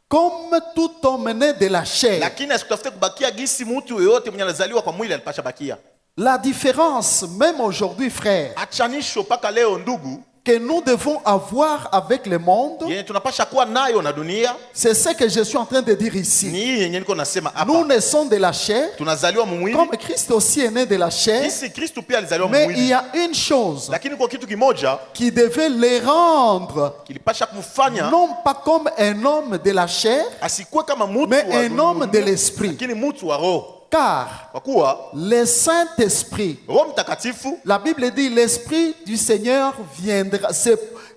comme tout homme né de la chair. lakini asikutafute kubakia gisi mtu yoyote mwenye anazaliwa kwa mwili alipasha bakia. La différence, même aujourd'hui, frère, Achanisho paka leo ndugu, que nous devons avoir avec le monde, yenye tunapasha kuwa nayo na dunia c'est ce que je suis en train de dire ni ici. hii yenye niko nasema Nous hapa. naissons de la chair, Tunazaliwa mwili, comme Christ aussi est né de la chair, jinsi Kristo pia alizaliwa mais il mwili. y a une chose Lakini kwa kitu kimoja qui devait les rendre, kilipasha kumfanya non pas comme un homme de la chair, asikuwe kama mtu mais wa un homme de dunia, l'esprit. lakini mtu wa roho. Car Kwa kuwa le Saint-Esprit, Roho Mtakatifu, la Bible dit, l'Esprit du Seigneur viendra, se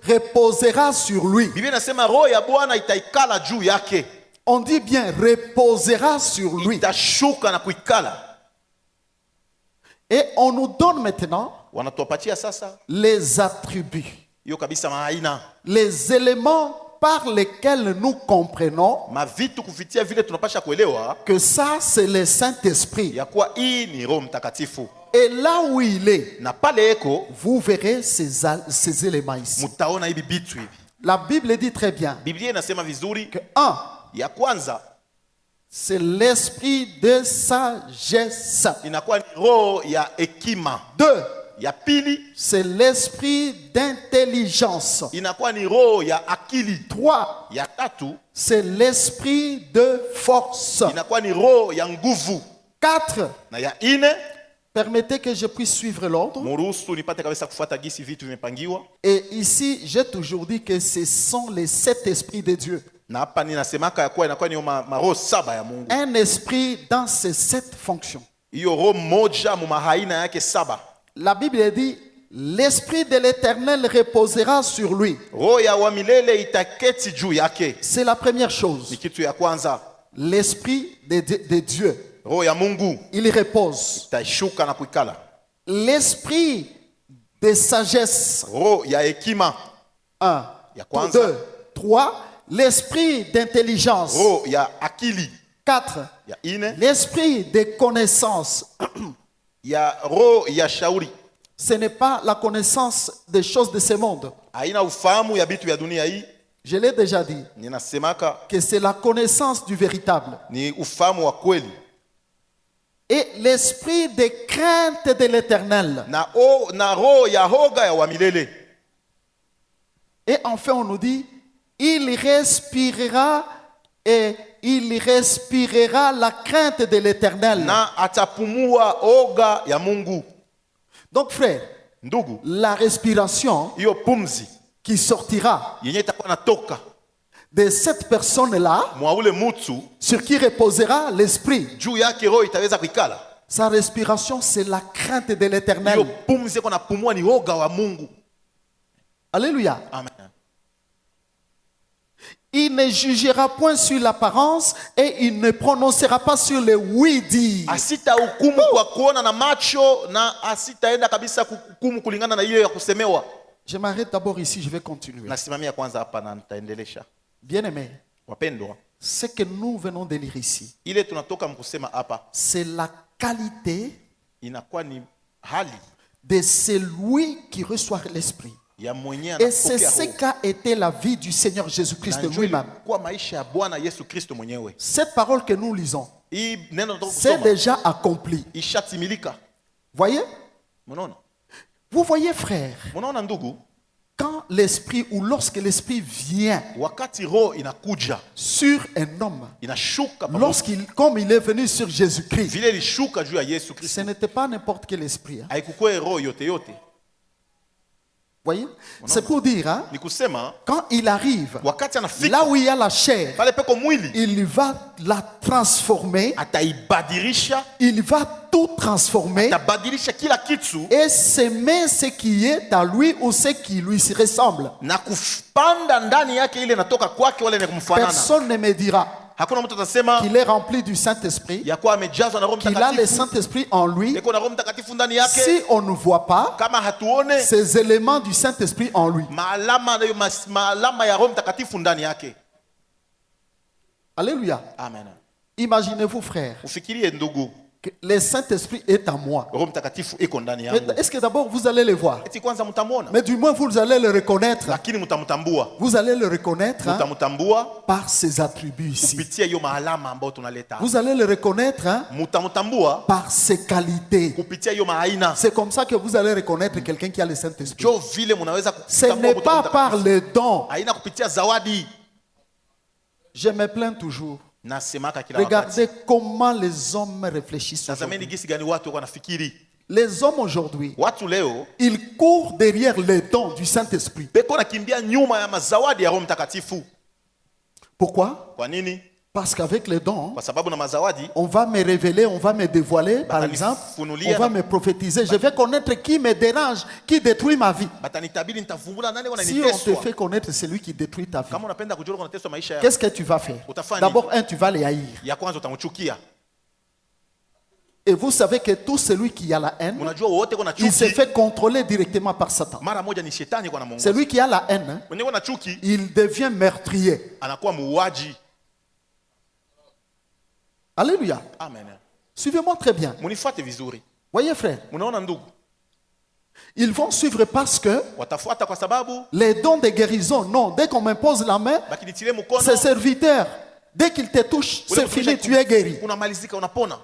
reposera sur lui. Biblia inasema roho ya Bwana itaikala juu yake, On dit bien reposera sur lui. itashuka na kuikala. Et on nous donne maintenant Wanatupatia sasa les attributs, hiyo kabisa, maaina les éléments par lesquels nous comprenons mavitu kufitia vile tunapasha kuelewa que ça c'est le Saint-Esprit. ya kuwa hii ni Roho Mtakatifu, Et là où il est, na pale eko vous verrez ces éléments ici. mutaona hivi bitu hivi. La Bible dit très bien Biblia inasema vizuri, que un, ya kwanza c'est l'esprit de sagesse. inakuwa ni roho ya hekima, Deux, ya pili c'est l'esprit d'intelligence. inakuwa ni roho ya akili, Trois, ya tatu c'est l'esprit de force. inakuwa ni roho ya nguvu, Quatre, na ya ine Permettez que je puisse suivre l'ordre. Muruhusu nipate kabisa kufuata gisi vitu vimepangiwa. Et ici, j'ai toujours dit que ce sont les 7 esprits de Dieu. Na hapa ninasemaka ya kuwa inakuwa ni maroho 7 ya Mungu. Un esprit dans ces 7 fonctions. Hiyo roho moja mu mahaina yake 7. La Bible dit, l'esprit de l'Éternel reposera sur lui. Roho ya wa milele itaketi juu yake. C'est la première chose. Ni kitu ya kwanza. L'esprit de Dieu. Roho ya Mungu Il repose. itashuka na kuikala. L'esprit de sagesse. Roho ya hekima 1, ya kwanza. 2, 3. L'esprit d'intelligence. Roho ya akili 4. ya ine. L'esprit de connaissance. Ya roho ya shauri. Ce n'est pas la connaissance des choses de ce monde. Haina ufahamu ya bitu ya dunia hii. Je l'ai déjà dit. Ninasemaka Que c'est la connaissance du véritable. ni ufahamu wa kweli. Et l'esprit de crainte de l'Éternel. Na roho ya hoga ya wa milele. Et enfin, on nous dit, il respirera et il respirera la crainte de l'Éternel. Na atapumua hoga ya Mungu. Donc, frère, Ndugu, la respiration hiyo pumzi qui sortira yenye itakuwa natoka de cette personne-là, mwa ule mutu, sur qui reposera l'esprit, juu yake roho itaweza kuikala. sa respiration, c'est la crainte de Hiyo l'Éternel. pumzi iko napumua ni hoga wa Mungu. Alléluia. Amen. Il ne jugera point sur l'apparence et il ne prononcera pas sur le oui-dire. Asita hukumu kwa kuona na macho na asitaenda kabisa kuhukumu kulingana na ile ya kusemewa. Je m'arrête d'abord ici, je vais continuer. Nasimamia kwanza hapa na nitaendelesha. Bien-aimés, Wapendwa, ce que nous venons de lire ici, ile tunatoka mkusema hapa c'est la qualité inakuwa ni hali de celui qui reçoit l'esprit. ya mwenye Et c'est anapokea ce roho. qu'a été la vie du Seigneur Jésus-Christ Na njoo lui-même. ilikuwa maisha ya Bwana Yesu Kristo mwenyewe. Cette parole que nous lisons, Hii neno tunatoka c'est kusoma déjà accompli. ishatimilika. Voyez? Mnaona? Vous voyez, frère, Mnaona ndugu, quand l'esprit ou lorsque l'esprit vient wakati roho inakuja, sur un homme, inashuka pamoja. comme il est venu sur Jésus-Christ, Vile ilishuka juu ya Yesu ce Kristo. n'était pas n'importe quel esprit. Hein. Haikukuwa roho yote yote. Voyez? C'est pour dire, hein, Ni kusema quand il arrive, wakati anafika là où il y a la chair, pale peko mwili il va la transformer, ataibadilisha, il va tout transformer atabadilisha kila kitu et semer ce qui est à lui ou ce qui lui ressemble. na kupanda ndani yake ile natoka kwake wale ni kumfanana. Personne ne me dira Hakuna mtu atasema qu'il est rempli du Saint-Esprit, ya kuwa amejazwa na Roho qu'il a le Mtakatifu. Saint-Esprit en lui, Yeko na Roho Mtakatifu ndani yake. si on ne voit pas Kama hatuone ces éléments du Saint-Esprit en lui. maalama ya Roho Mtakatifu ndani yake. Alléluia. Amen. Imaginez-vous, frère, Ufikirie ndugu, que le Saint-Esprit est en moi. Roho Mtakatifu iko ndani Mais yangu. est-ce que d'abord vous allez le voir? Eti kwanza mtamwona, Mais du moins vous allez le reconnaître. lakini mtamtambua. Vous allez le reconnaître hein, Mtamtambua par ses attributs ici. kupitia hiyo maalama ambayo tunaleta. Vous allez le reconnaître hein, Mtamtambua par ses qualités. kupitia hiyo maaina. C'est comme ça que vous allez reconnaître quelqu'un qui a le Saint-Esprit. Jo vile mnaweza Ce n'est pas par le don. Haina kupitia zawadi. Je me plains toujours. Nasemaka kila Regardez wakati. comment les hommes réfléchissent Tazameni aujourd'hui. gisi gani watu wanafikiri. Les hommes aujourd'hui, Watu leo ils courent derrière les dons du Saint-Esprit. beko nakimbia nyuma ya mazawadi ya Roho Mtakatifu. Pourquoi? Kwa nini? Parce qu'avec les dons, Kwa sababu na mazawadi on va me révéler, on va me dévoiler, par exemple, on va me prophétiser. Je vais connaître qui me dérange, qui détruit ma vie. batanitabiri nitavumbula nani Si on te wananiteswa. fait connaître celui qui détruit ta vie, Kama unapenda kujua unateswa maisha ya qu'est-ce que tu vas faire? Utafanya D'abord, tu vas les haïr. ya kwanza utamchukia. Et vous savez que tout celui qui a la haine, Unajua wote kuna il se chuki fait contrôler directement par Satan. mara moja ni shetani kwa namungu. Celui qui a la haine, hein, Mwenye kuna chuki il devient meurtrier. anakuwa muuaji. Alléluia. Amen. Suivez-moi très bien. Munifuate vizuri. Voyez, frère, Munaona ndugu? ils vont suivre parce que Watafuata kwa sababu les dons de guérison, non, dès qu'on m'impose la main, bakinitilie mkono ces serviteurs, dès qu'ils te touchent, c'est fini, tu es guéri. unamalizika unapona.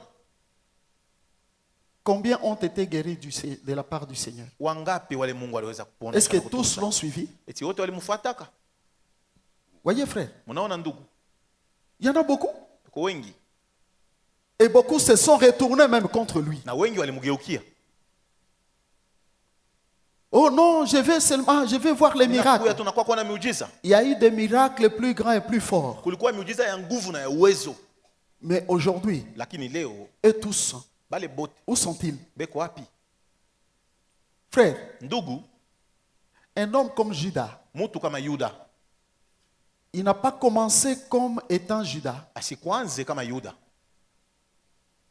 Combien ont été guéris de la part du Seigneur? Wangapi wale Mungu aliweza kupona? Est-ce que na tous kutunza? l'ont suivi? Eti wote walimfuataka? Voyez, frère, Munaona ndugu? il y en a beaucoup. Tuko wengi. Et beaucoup se sont retournés même contre lui. na wengi walimgeukia. Oh non, je vais voir les Kuya miracles. tunakuwa kuona miujiza. Il y a eu des miracles plus grands et plus forts. Kulikuwa miujiza ya nguvu na ya uwezo. Mais aujourd'hui, Lakini leo eux tous, bale bote où sont-ils? beko wapi? Frère, Ndugu, un homme comme Judas, mtu kama Yuda il n'a pas commencé comme étant Judas, asikwanze kama Yuda.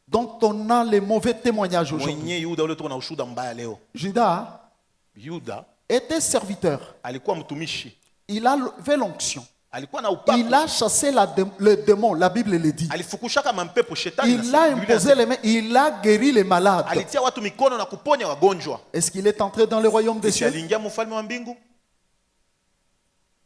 dont on a les mauvais témoignages aujourd'hui. Mwenye Yuda ule tuko na ushuda mbaya leo. Judas Yuda était serviteur. alikuwa mtumishi. Il avait l'onction. Alikuwa na upako. Il a chassé le démon, la Bible le dit. Alifukushaka mampepo shetani. Il a imposé les mains, il a guéri les malades. Alitia watu mikono na kuponya wagonjwa. Est-ce qu'il est entré dans le royaume des cieux? Aliingia mfalme wa mbingu.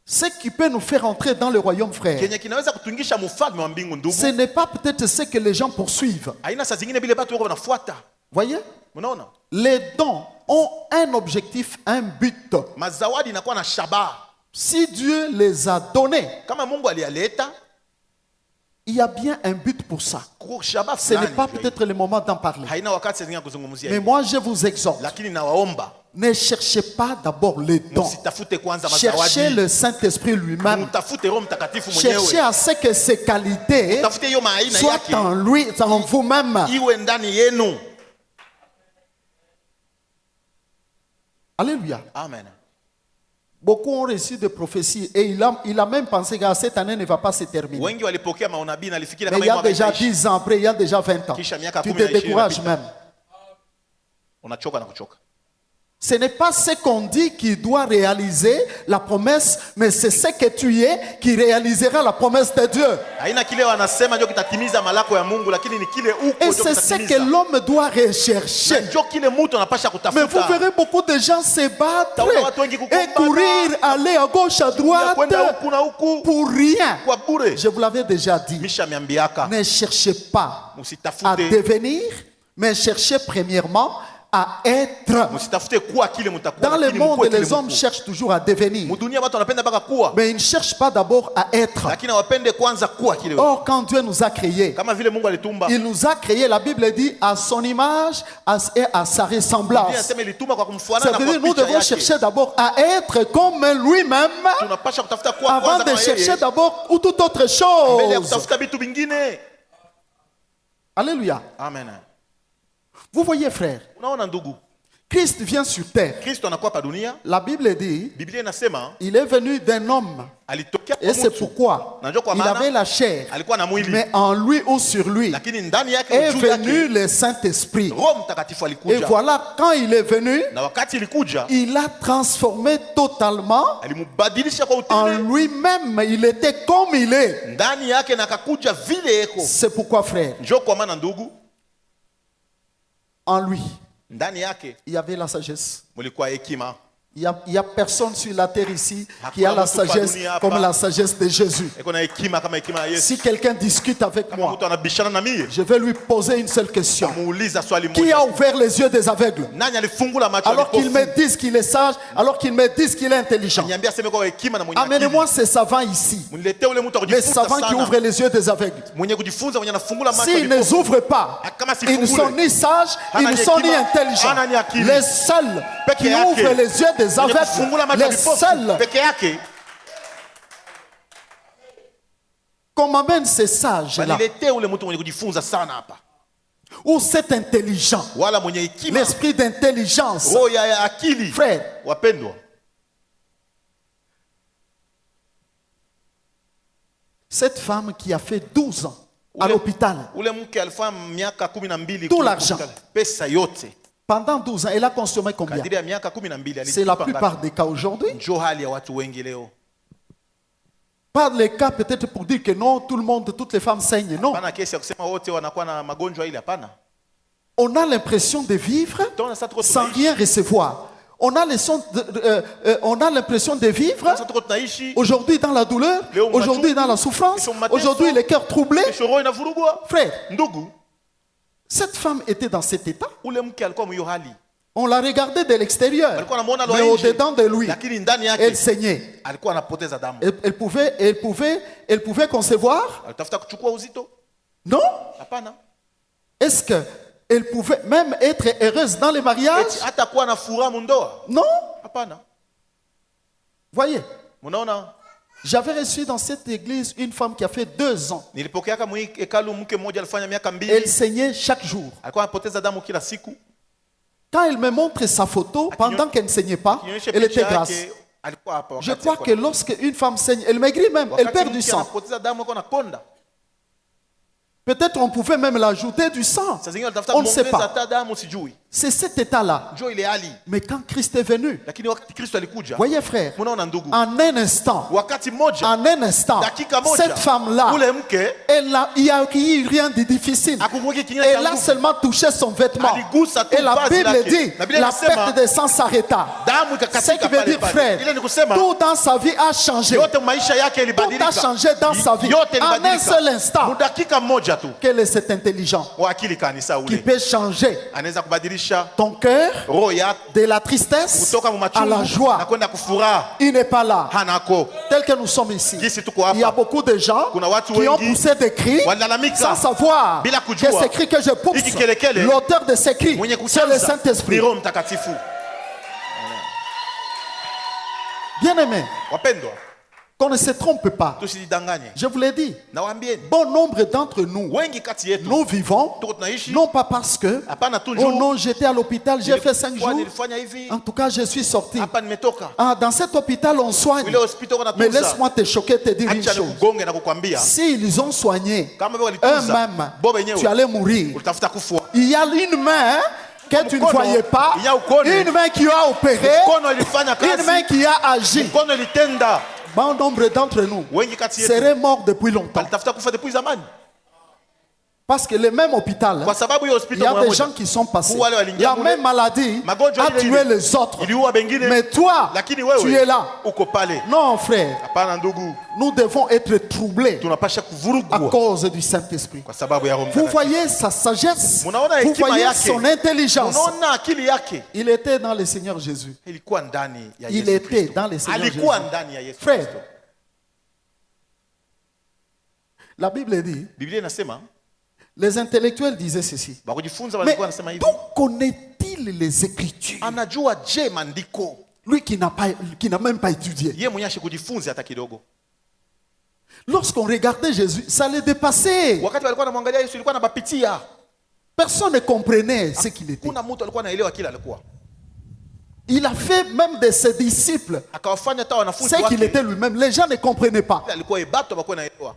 Ce qui peut nous faire entrer dans le royaume, frère, Kenye kinaweza kutuingisha mfalme wa mbingu ndugu. ce n'est pas peut-être ce que les gens poursuivent. Haina saa zingine bile batu wako wanafuata. Voyez? Unaona? Les dons ont un objectif, un but. Mazawadi inakuwa na shabaha. Si Dieu les a donnés, Kama Mungu alialeta, il y a bien un but pour ça. shabaha Ce n'est fulani. pas peut-être le moment d'en parler. Haina wakati saa zingine kuzungumzia. Mais moi, je vous exhorte, Lakini nawaomba ne cherchez pas d'abord les dons. msitafute kwanza Cherchez mazawadi. le Saint-Esprit lui-même. Mtafute Roho Mtakatifu Cherchez mwenyewe. à ce que ses qualités Tafute hiyo maaina soient yake en lui, en vous-même. iwe ndani yenu. Alléluia. Amen. Beaucoup ont reçu des prophéties et il a même pensé que cette année ne va pas se terminer. Wengi walipokea maonabii na alifikiri Mais kama il y a mwaka déjà itaisha. 10 ans après, il y a déjà 20 ans. Kisha miaka Tu 10 te na 20 décourages inapita. même. Unachoka na kuchoka. Ce n'est pas ce qu'on dit qui doit réaliser la promesse, mais c'est ce que tu es qui réalisera la promesse de Dieu. Haina kile wanasema ndio kitatimiza malako ya Mungu, lakini ni kile uko Et ndio c'est ce que kitatimiza. l'homme doit rechercher. Ndio kile mtu anapasha Mais vous kutafuta. verrez beaucoup de gens se battre Taona watu wengi et kugombana. courir, aller à gauche, à Ya droite, kwenda huku na huku pour rien. kwa bure. Je vous l'avais déjà dit. Misha miambiaka Ne cherchez pas à msitafute devenir, mais cherchez premièrement à être. msitafute kuwa kile mtakuwa. Dans le lakini monde, mkuwe kile les hommes mko. cherchent toujours à devenir. Mudunia watu wanapenda mpaka kuwa, Mais ils ne cherchent pas d'abord à être. lakini wapende kwanza kuwa kile. Or, quand Dieu nous a créés, Kama vile Mungu alitumba. il nous a créés, la Bible dit, à son image et à sa Biblia ressemblance. inasema ilituma kwa Ça kumfuana na veut kwa dire nous picha devons yake. chercher d'abord à être comme lui-même Tunapasha kutafuta kuwa avant kwanza de kama chercher yeye. d'abord ou toute autre Mbele ya chose. kutafuta vitu vingine. Alléluia. Amen. Vous voyez, frère, Unaona ndugu, Christ vient sur terre. Kristo anakuwa pa dunia. La Bible dit, Biblia inasema il est venu d'un homme. alitokea Et kwa c'est mtu. pourquoi Unajua kwa il maana avait la chair. alikuwa na mwili, Mais en lui ou sur lui lakini ndani yake est juu venu yake le Saint-Esprit. Roho Mtakatifu Et alikuja. voilà, quand il est venu, Na wakati ilikuja il a transformé totalement alimubadilisha kwa en utinde lui-même. Il était comme il est. ndani yake na akakuja vile eko. C'est pourquoi, frère, Njoo kwa maana ndugu, en lui, ndani yake il y avait la sagesse. mulikuwa hekima. Il n'y a personne sur la terre ici qui a Hakuna la mtu kwa sagesse dunia hapa. comme la sagesse de Jésus. Eko na hekima kama hekima ya Yesu. Si quelqu'un discute avec Kama moi, mtu anabishana na mie, je vais lui poser une seule question. muuliza swali Qui moja. a ouvert les yeux des aveugles? Nani alifungula macho ya Alors qu'ils vipofu? me disent qu'il est sage, alors qu'ils me disent qu'il est intelligent. Niambia aseme kwa hekima na mwenye akili. Amenez-moi ces savants ici. Mniletee ule mtu Les akujifunza savants qui ouvrent sana. les yeux des aveugles. Mwenye kujifunza, mwenye anafungula macho ya S'ils ne vipofu. ouvrent pas, Kama si ils ne fungule. sont ni sages, ils Hana ne ni sont ni hekima, intelligents. hana ni akili. Les seuls Peke qui yake. ouvrent les yeux des Mwenye kufungula aveugles, macho ya les vipofu seuls peke yake, qu'on m'amène ces sages-là, baniletee ule mtu mwenye kujifunza sana hapa, ou cet intelligent, wala mwenye hekima, l'esprit d'intelligence. roho ya akili. Frère, Wapendwa, cette femme qui a fait 12 ans à l'hôpital, ule mke alifanya miaka 12 Tout l'argent. pesa yote pendant 12 ans, elle a consommé combien? kadiri ya miaka 12 C'est la alitupa plupart ngapi? des cas aujourd'hui. Njoo hali ya watu wengi leo. Pas les cas peut-être pour dire que non, tout le monde, toutes les femmes saignent. Non. Hapana kesi ya kusema wote wanakuwa na magonjwa ile, hapana. On a l'impression de vivre Tunaona sasa tuko sans tunaishi. rien recevoir. On a l'impression de vivre Sasa tuko tunaishi, aujourd'hui dans la douleur, Leo aujourd'hui machungu, dans la souffrance, kesho mateso, aujourd'hui les cœurs troublés. kesho roho inavurugwa. Frère, Ndugu, cette femme était dans cet état. ule mke alikuwa mwiyo hali. On la regardait de l'extérieur, Alikuwa anamuona mais lo nje, au-dedans de lui, lakini ndani elle yake saignait. alikuwa anapoteza damu. Elle pouvait concevoir? Alitafuta kuchukua uzito? Non. Hapana. Est-ce qu'elle pouvait même être heureuse dans les mariages? Eti hatakuwa na furaha mundoa? Non. Hapana. Voyez, Munaona? j'avais reçu dans cette église une femme qui a fait 2 ans. Nilipokeaka mwi hekalu mke mmoja alifanya miaka Elle 2. saignait chaque jour. Alikuwa anapoteza damu kila siku. Quand elle me montre sa photo, pendant qu'elle ne saignait pas, Kionyesha elle était picha grasse. yake, alikuwa hapa Je wakati crois alikuwa que lorsque une femme saigne, elle maigrit même, elle wakati perd du mke sang. anapoteza damu iko nakonda. Peut-être on pouvait même l'ajouter du sang. Saa zingine alitafuta On ne sait kuongeza pas. hata damu sijui. C'est cet état-là. Njoo ile hali. Mais quand Christ est venu, Lakini wakati Kristo alikuja, voyez frère, munaona ndugu, en un instant, wakati mmoja, en un instant, dakika moja, cette femme-là, ule mke il n'y a eu rien de difficile. hakukumbuki kinywa Elle cha a nguvu. seulement touché son vêtement. Aligusa tu Et la vazi Bible lake. dit, Na Biblia la inasema, perte de sang s'arrêta. damu Ce qui ikakatika veut pale dire, pale. frère, Ile ni kusema tout dans sa vie a changé. yote maisha yake Tout a ilibadilika. changé dans sa vie. Yote En un ilibadilika. seul instant. Mudakika mmoja tu. Quel est cet intelligent Wa akili kanisa qui ule peut changer anaweza kubadilisha ton cœur roho yako de la tristesse kutoka à la mumachungu na joie? kwenda kufuraha. Il n'est pas là. Hanako. Tel que nous sommes ici. Jinsi tuko Il y a hapa beaucoup de gens kuna watu qui ont wengi poussé des cris walalamika sans savoir bila que kujua ces cris que je pousse, hiki kelekele l'auteur de ces cris, mwenye c'est le kuchanza Saint-Esprit. ni Roho Mtakatifu. Bien aimé, Wapendwa, qu'on ne se trompe pas. tusijidanganye. Je vous l'ai dit, Nawaambieni bon nombre d'entre nous, wengi kati yetu nous vivons, tuko tunaishi non pas parce que, hapana tu oh njoo non, j'étais à l'hôpital, j'ai fait 5 jours, nilifanya hivi en tout cas je suis sorti. hapa nimetoka. Ah, dans cet hôpital on soigne. Ile hospitali kuna Mais tunza. laisse-moi te choquer, te dire une Acha chose. nikugonge na kukwambia S'ils ont soigné kama wewe walitunza eux-mêmes, bo tu wenyewe allais mourir. utafuta kufua. Il y a une main que tu ne Mkono, voyais pas, il y a mkono. une main qui a opéré, Mkono ilifanya une main kazi, qui a agi. mkono ilitenda. Bon nombre d'entre nous Wengi kati yetu seraient morts depuis longtemps. walitafuta kufa depuis zamani Parce que le même hôpital, kwa sababu hiyo il y hospitali a moja des gens qui sont passés. Wale waliingia La mule. même maladie Magonjwa a ile tué ile. les autres. iliua bengine, Mais toi, lakini tu wewe es là. uko pale. Non, frère, Hapana ndugu, nous devons être troublés tunapasha à kuvurugwa cause du Saint-Esprit. kwa sababu ya Roho Vous Mtakatifu. voyez sa sagesse, Munaona vous hekima voyez yake. son intelligence. Unaona akili yake Il était dans le Seigneur Jésus. ilikuwa ndani ya Il Yesu était Kristo. dans le Seigneur Alikuwa Jésus. ndani ya Yesu Frère, Kristo. la Bible dit, Biblia inasema les intellectuels disaient ceci. wakujifunza Mais walikuwa wanasema hivi, d'où connaît-il les Écritures? anajua je maandiko? Lui qui n'a même pas étudié. Yeye mwenyewe kujifunza hata kidogo. Lorsqu'on regardait Jésus, ça les dépassait. Wakati walikuwa wanamwangalia Yesu ilikuwa anabapitia. Personne ne comprenait ce qu'il était. Kuna mtu alikuwa anaelewa kila alikuwa. Il a fait même de ses disciples Akawafanya hata wanafunzi ce qu'il wake. était lui-même. Les gens ne comprenaient pas. Alikuwa ebato bakuwa naelewa.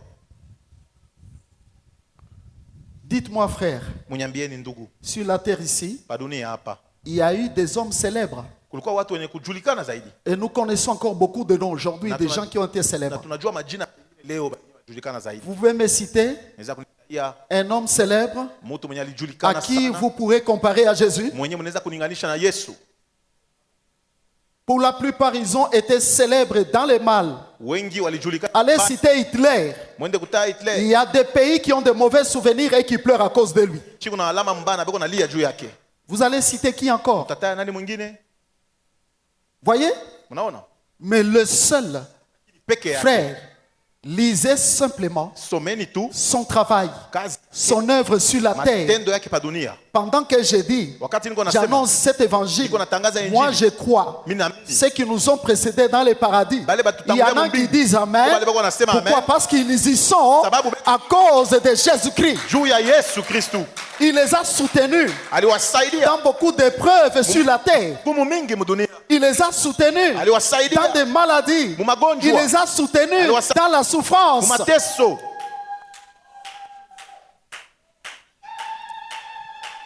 Dites-moi, frère, Munyambieni ndugu, sur la terre ici, pa dunia hapa il y a eu des hommes célèbres. kulikuwa watu wenye kujulikana zaidi. Et nous connaissons encore beaucoup de noms aujourd'hui, Na des tuna- gens qui ont été Na célèbres. tunajua majina leo kujulikana zaidi. Vous pouvez me citer Naweza kuniambia un homme célèbre mtu mwenye à alijulikana qui sana. vous pourrez comparer à Jésus? Mwenye mnaweza kuninganisha na Yesu. Pour la plupart, ils ont été célèbres dans le mal. Wengi walijulikana. Allez citer Hitler. Mwende kutaa Il Hitler. y a des pays qui ont de mauvais souvenirs et qui pleurent à cause de lui. Chiko na alama mbaya na beko nalia juu yake. Vous allez citer qui encore? Tataa nani mwingine? Voyez? Unaona? Mais le seul Peke yake. frère, lisez simplement Someni tu son travail, kazi son œuvre sur la terre. matendo yake pa dunia. Pendant que je dis, Wakati niko nasema j'annonce cet évangile, niko natangaza injili. moi je crois. Mimi naamini. Ceux qui nous ont précédés dans les paradis, Bale il y en a batutangulia qui mbingu. disent Amen. Bale bako nasema Pourquoi? amen. Parce qu'ils y sont Sababu- à cause de Jésus-Christ. Juu ya Yesu Kristu. Il les a soutenus Aliwasaidia dans beaucoup d'épreuves sur la terre. kumu mingi mudunia. Il les a soutenus dans Aliwasaidia des maladies. mu magonjwa. Il les a soutenus Aliwasa- dans la souffrance. mu mateso.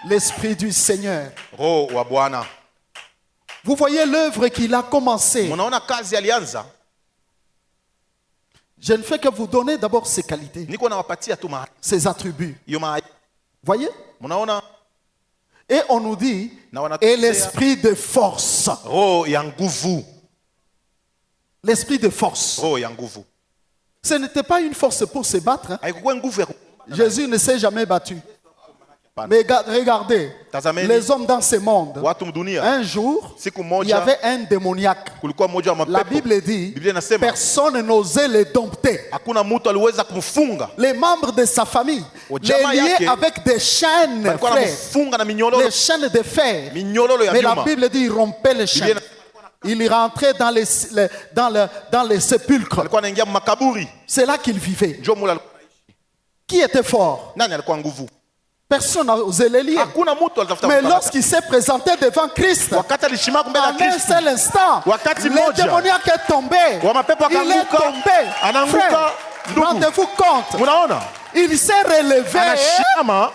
L'Esprit du Seigneur. Roho wa Bwana. Vous voyez l'œuvre qu'il a commencée. Munaona kazi alianza. Je ne fais que vous donner d'abord ses qualités, Niko nawapatia tu mahali. ses attributs. Hiyo mahali. Voyez? Munaona Et on nous dit, na wanatuambia et l'esprit de force. roho ya nguvu. L'esprit de force. Roho ya nguvu. Ce n'était pas une force pour se battre. Hein. Haikuwa nguvu ya Jésus ne s'est jamais battu. Mais regardez, Tazameni. les hommes dans ce monde, Watu mdunia. un jour, Siku il y moja avait un démoniaque. kulikuwa mmoja wa La mapepo. Bible dit, Biblia inasema personne n'osait le dompter. hakuna mtu aliweza kumfunga. Les membres de sa famille, les Jamaa liaient yake, avec des chaînes, Alikuwa frère, anamfunga na minyololo, les chaînes de fer. minyololo ya Mais la vyuma. Bible dit, il rompait les chaînes. Il rentrait dans les sépulcres. Alikuwa anaingia makaburi. C'est là qu'il vivait. Njoo mula alikuwa anaishi. Qui était fort? Nani alikuwa nguvu? Personne n'a osé le lier. Hakuna mtu alitafuta Mais kukamata. lorsqu'il s'est présenté devant Christ, Wakati alishimama mbele ya en un Kristo, seul instant, Wakati le moja, démoniaque est tombé. wa mapepo Il est akaanguka, tombé. anaanguka, Frère, ndugu. rendez-vous compte. Munaona? Il s'est relevé, Anashimama,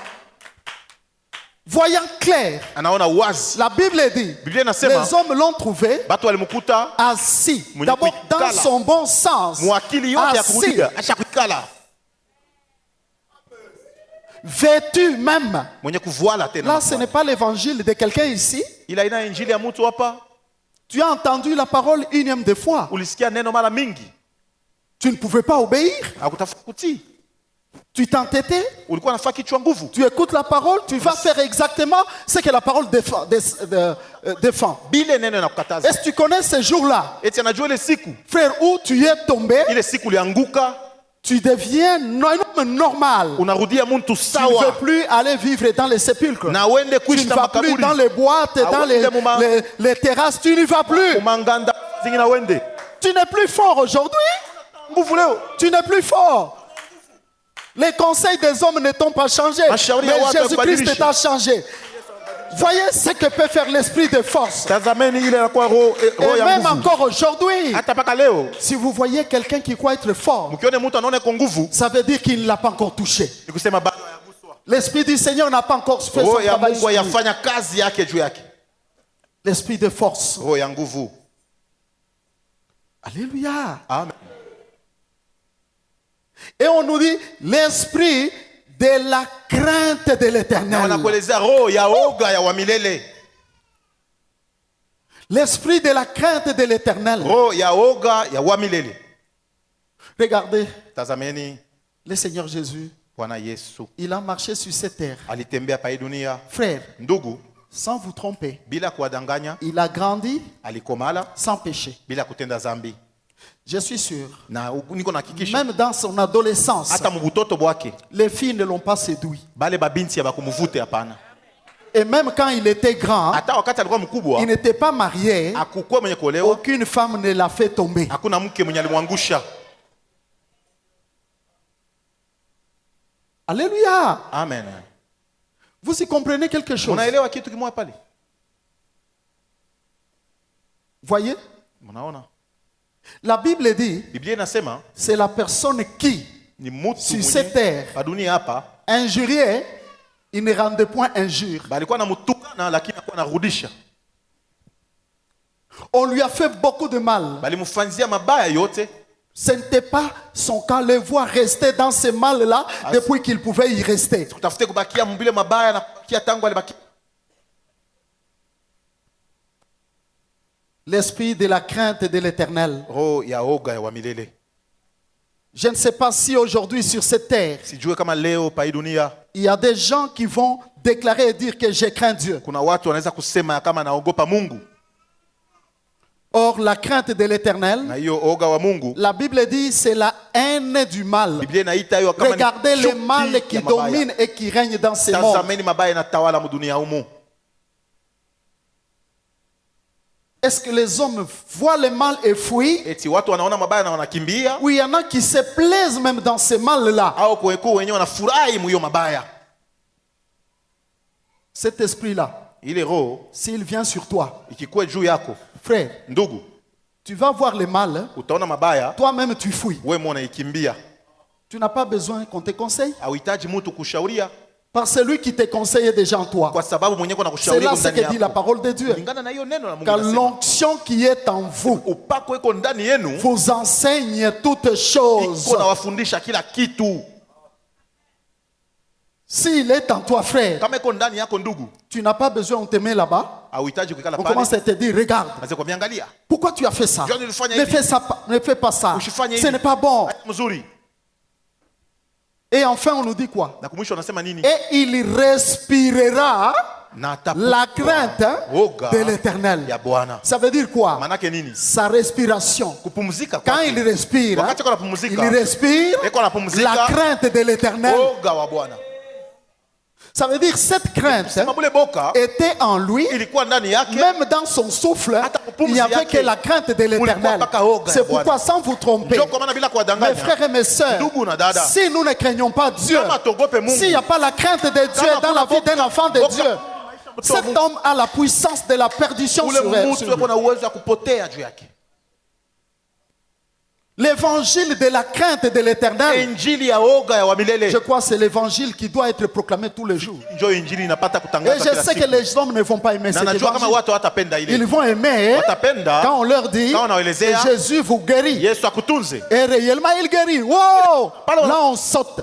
voyant clair. anaona wazi. La Bible dit, Biblia inasema les hommes l'ont trouvé batu walimkuta assis. Mwenye D'abord dans kuikala. son bon sens. mwakili yote ya Assis, kurudia, acha kuikala. vêtu même. Mwenye kuvuala tena. Là, ce n'est pas l'évangile de quelqu'un ici. Ila ina injili ya mtu hapa. Tu as entendu la parole unième de fois. Ulisikia neno mara mingi. Tu ne pouvais pas obéir. Hakutafuta kutii. Tu t'entêtais. Ulikuwa unafaa kichwa nguvu. Tu écoutes la parole. Tu vas faire exactement ce que la parole défend. Bile neno inakukataza. Est-ce que tu connais ce jour-là? Eti anajua ile siku. Frère, où tu es tombé, Ile siku ulianguka, tu deviens un homme normal. unarudia mtu Tu ne sawa. veux plus aller vivre dans les sépulcres. Na uende Tu kuishi ne na vas plus makaburi. dans les boîtes, dans les terrasses. Tu n'y vas plus. Umanganda zingine uende. Tu n'es plus fort aujourd'hui. Nguvu leo. Tu n'es plus fort. Les conseils des hommes ne t'ont pas changé. Mashauri Mais ya watu Jésus-Christ yakubadilisha. t'a changé. Voyez ce que peut faire l'esprit de force. Tazameni ile inakuwa roho Et ya même nguvu. encore aujourd'hui, Hata paka leo, si vous voyez quelqu'un qui croit être fort, mkione mtu anaona iko nguvu, ça veut dire qu'il ne l'a pas encore touché. ni kusema bado hayaguswa. L'esprit du Seigneur n'a pas encore fait son Roho ya travail Mungu sur lui. yafanya kazi yake juu yake. L'esprit de force. Roho ya nguvu. Alléluia. Amen. Et on nous dit l'esprit de la crainte de Na l'éternel. wanakuelezea roho ya oga ya wa milele. L'esprit de la crainte de l'éternel. Roho ya oga ya wa milele. Regardez, Tazameni le Seigneur Jésus, Bwana Yesu il a marché sur cette terre. alitembea pa hii dunia. Frère, Ndugu, sans vous tromper, bila kuwadanganya, il a grandi alikomala sans péché. bila kutenda zambi. Je suis sûr, Na niko nahakikisha même dans son adolescence, hata mbutoto bwake les filles ne l'ont pas séduit. bale babinti abakumuvute hapana. Et même quand il était grand, Hata wakati alikuwa mkubwa il n'était pas marié, akukuwa mwenye kuolewa, aucune femme ne l'a fait tomber. hakuna mke mwenye alimwangusha. Alléluia. Amen. Vous y comprenez quelque chose? Munaelewa kitu kimoja pale? Voyez, Munaona? la Bible dit, Biblia inasema c'est la personne qui, ni mtu sur cette terre, pa dunia hapa injuriait, il ne rendait point injure. balikuwa namtukana lakini alikuwa anarudisha. On lui a fait beaucoup de mal. Balimfanzia mabaya yote. Ce n'était pas son cas. Le voir rester dans ce mal-là depuis qu'il pouvait y rester. Kutafute kubakia mbile mabaya na kubakia tangu alibakia. L'esprit de la crainte de l'éternel. Roho ya oga ya wa milele. Je ne sais pas si aujourd'hui sur cette terre, Sijue kama leo pa hii dunia il y a des gens qui vont déclarer et dire que je crains Dieu. kuna watu wanaweza kusema kama naogopa Mungu. Or, la crainte de l'éternel, Na hiyo oga wa Mungu, la Bible dit, c'est la haine du mal. Biblia inaita hiyo kama Regardez le chuki mal qui ya mabaya. domine et qui règne dans ce monde. Tazameni mabaya inatawala dunia humu. Est-ce que les hommes voient le mal et fuient? Eti watu wanaona mabaya na wanakimbia, Oui, il y en a qui se plaisent même dans ce mal-là. au kuweku wenyewe wanafurahi mu hiyo mabaya. Cet esprit-là, Ile roho s'il vient sur toi, ikikuwa juu yako, frère, ndugu, tu vas voir le mal, utaona mabaya, toi-même tu fuis. wewe mwana ikimbia. Tu n'as pas besoin qu'on te conseille. Hauhitaji mtu kushauria Par celui qui te conseille déjà en toi. kwa sababu mwenyewe kuna C'est kushauri là kwa ce ndani que dit la yako. parole de Dieu. Kulingana na hiyo neno la Mungu Car linasema, l'onction qui est en vous upako iko ndani yenu vous enseigne toutes choses. iko nawafundisha kila kitu. S'il est en toi, frère, Kama iko ndani yako ndugu, tu n'as pas besoin on te met là-bas. hauhitaji kuikala On pale. commence à te dire, regarde, Anza kuangalia. pourquoi tu as fait ça? John, ulifanya Ne hivi. fais, ça, ne fais pas ça. Usifanye Ce hivi. n'est pas bon. Mzuri. Et enfin, on nous dit quoi? Na kumwisho anasema nini? Et il respirera Na atapupa la crainte woga de l'Éternel. ya Bwana. Ça veut dire quoi? Manake nini? Sa respiration. Kupumzika Quand kwake. il respire, Wakati il anapumzika, respire eko anapumzika, la crainte de l'Éternel. woga wa Bwana. Ça veut dire cette crainte Sema bule boka était en lui. ilikuwa ndani yake. Même dans son souffle, il n'y avait que la crainte de l'Éternel. C'est pourquoi, sans vous tromper, Njoo kwa maana bila mes kuwadanganya. frères et mes sœurs, Ndugu na dada. si nous ne craignons pas Dieu, Kama togope Mungu. s'il n'y a pas la crainte de Dieu dans la vie d'un enfant de Dieu, cet homme a la puissance de la perdition Ule sur elle. mtu yuko na uwezo wa kupotea juu yake. L'évangile de la crainte de l'Éternel, Injili ya woga ya wa milele. je crois que c'est l'évangile qui doit être proclamé tous les jours. Njoo injili inapata Et kutangaza je kila sais que siku. les hommes ne vont pas aimer Na cet najua kama évangile. watu watapenda Ils ile. vont aimer Watapenda quand on leur dit quand on waelezea que Jésus vous guérit. Yesu akutunze. Et réellement, il guérit. Wow! Pardon. Là, on saute.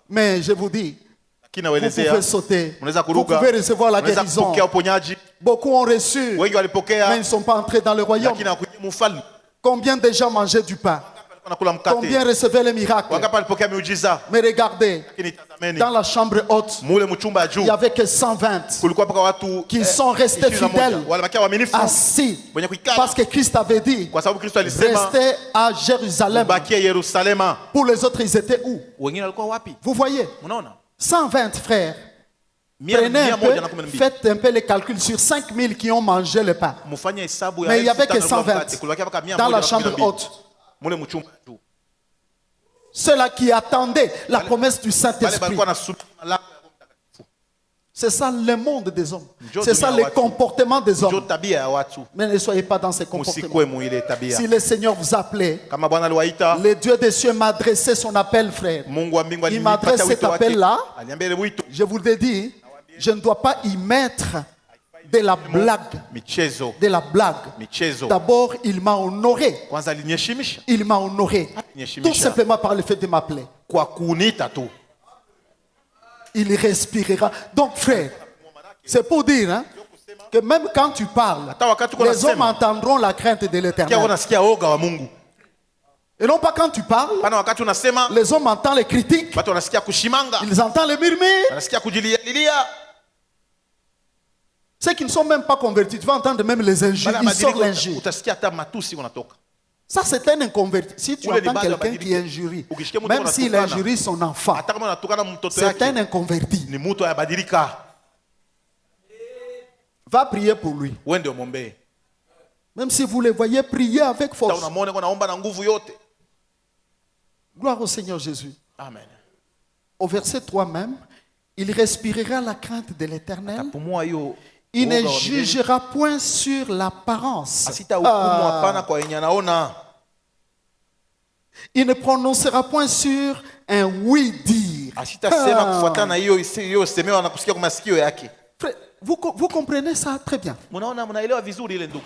Mais je vous dis, Lakini vous naelezea pouvez sauter. unaweza Vous kuruka. pouvez recevoir la Unaweza guérison. kupokea uponyaji. Beaucoup ont reçu, Wengi mais walipokea ils ne sont pas entrés dans le royaume. lakini hawakuingia mfalme. Combien de gens mangeaient du pain? Wanakula Combien mkate. recevaient les miracles? Wangapi walipokea miujiza? Mais regardez, Lakini tazameni. dans la chambre haute, Mule mchumba ya il juu n'y avait que 120 kulikuwa mpaka watu qui sont restés 21. fidèles, Walibakia waaminifu assis, wenye kuikala. parce que Christ avait dit, Kwa sababu Kristo alisema restez à Jérusalem. bakia Yerusalema. Pour les autres, ils étaient où? Wengine walikuwa wapi? Vous voyez, Unaona? 120 frères. Prenez un peu, faites un peu les calculs sur 5000 qui ont mangé le pain. Mufanye hesabu ya Mais il y avait que 1500 120 mkate. Kulibakia mpaka 100 dans la chambre haute. Mule mchumba ya juu. Ceux-là qui attendaient la promesse du Wale Saint-Esprit. walikuwa wanasubiri malako ya Roho Mtakatifu. C'est ça le monde des hommes. Njoo C'est ça dunia le watu. comportement des Njoo hommes. tabia ya watu. Mais ne soyez pas dans ces comportements. Musikwe mu ile tabia. Si le Seigneur vous appelait, Kama Bwana aliwaita, le Dieu des cieux m'a adressé son appel, frère. Mungu wa mbingu Il m'adresse alinipatia cet wito wake. appel-là. Aliniambia ile wito. Je vous le dis, je ne dois pas y mettre de la blague. Michezo. De la blague. Michezo. D'abord, il m'a honoré. Kwanza aliniheshimisha Il m'a honoré. Niheshimisha. Tout simplement par le fait de m'appeler. kwa kuniita tu. Il respirera. Donc, frère, c'est pour dire hein, que même quand tu parles, Hata wakati uko les hommes unasema, entendront la crainte de kia l'Éternel. unasikia oga wa Mungu. Et non pas quand tu parles, Pana wakati unasema, les hommes entendent les critiques, watu wanasikia kushimanga, ils entendent les murmures. wanasikia kujililia. Ceux qui ne sont même pas convertis, tu vas entendre même les injures, Bana ils sortent badiliko, l'injure. utasikia hata matusi unatoka. Ça, c'est un inconverti. Si tu Ule ni entends bado quelqu'un qui abadilike. injurie, Ukisikia mtu même s'il anatukana, injurie son enfant, Hata kama unatukana mtoto c'est un yake, inconverti. ni mtu ayabadilika. Va prier pour lui. Wende umwombee. Même si vous le voyez prier avec Hata force. unamwona kwa naomba na nguvu yote. Gloire au Seigneur Jésus. Amen. Au verset 3 même, il respirera la crainte de l'Éternel. Tapumua hiyo. Il ne uoga wa milele. jugera point sur l'apparence. Asita hukumu hapana kwa yenye anaona. Il ne prononcera point sur un oui-dire. Asitasema kufuatana na hiyo semewa na kusikia kwa masikio yake. Frère, vous comprenez ça très bien. Mnaona, mnaelewa vizuri ile ndugu.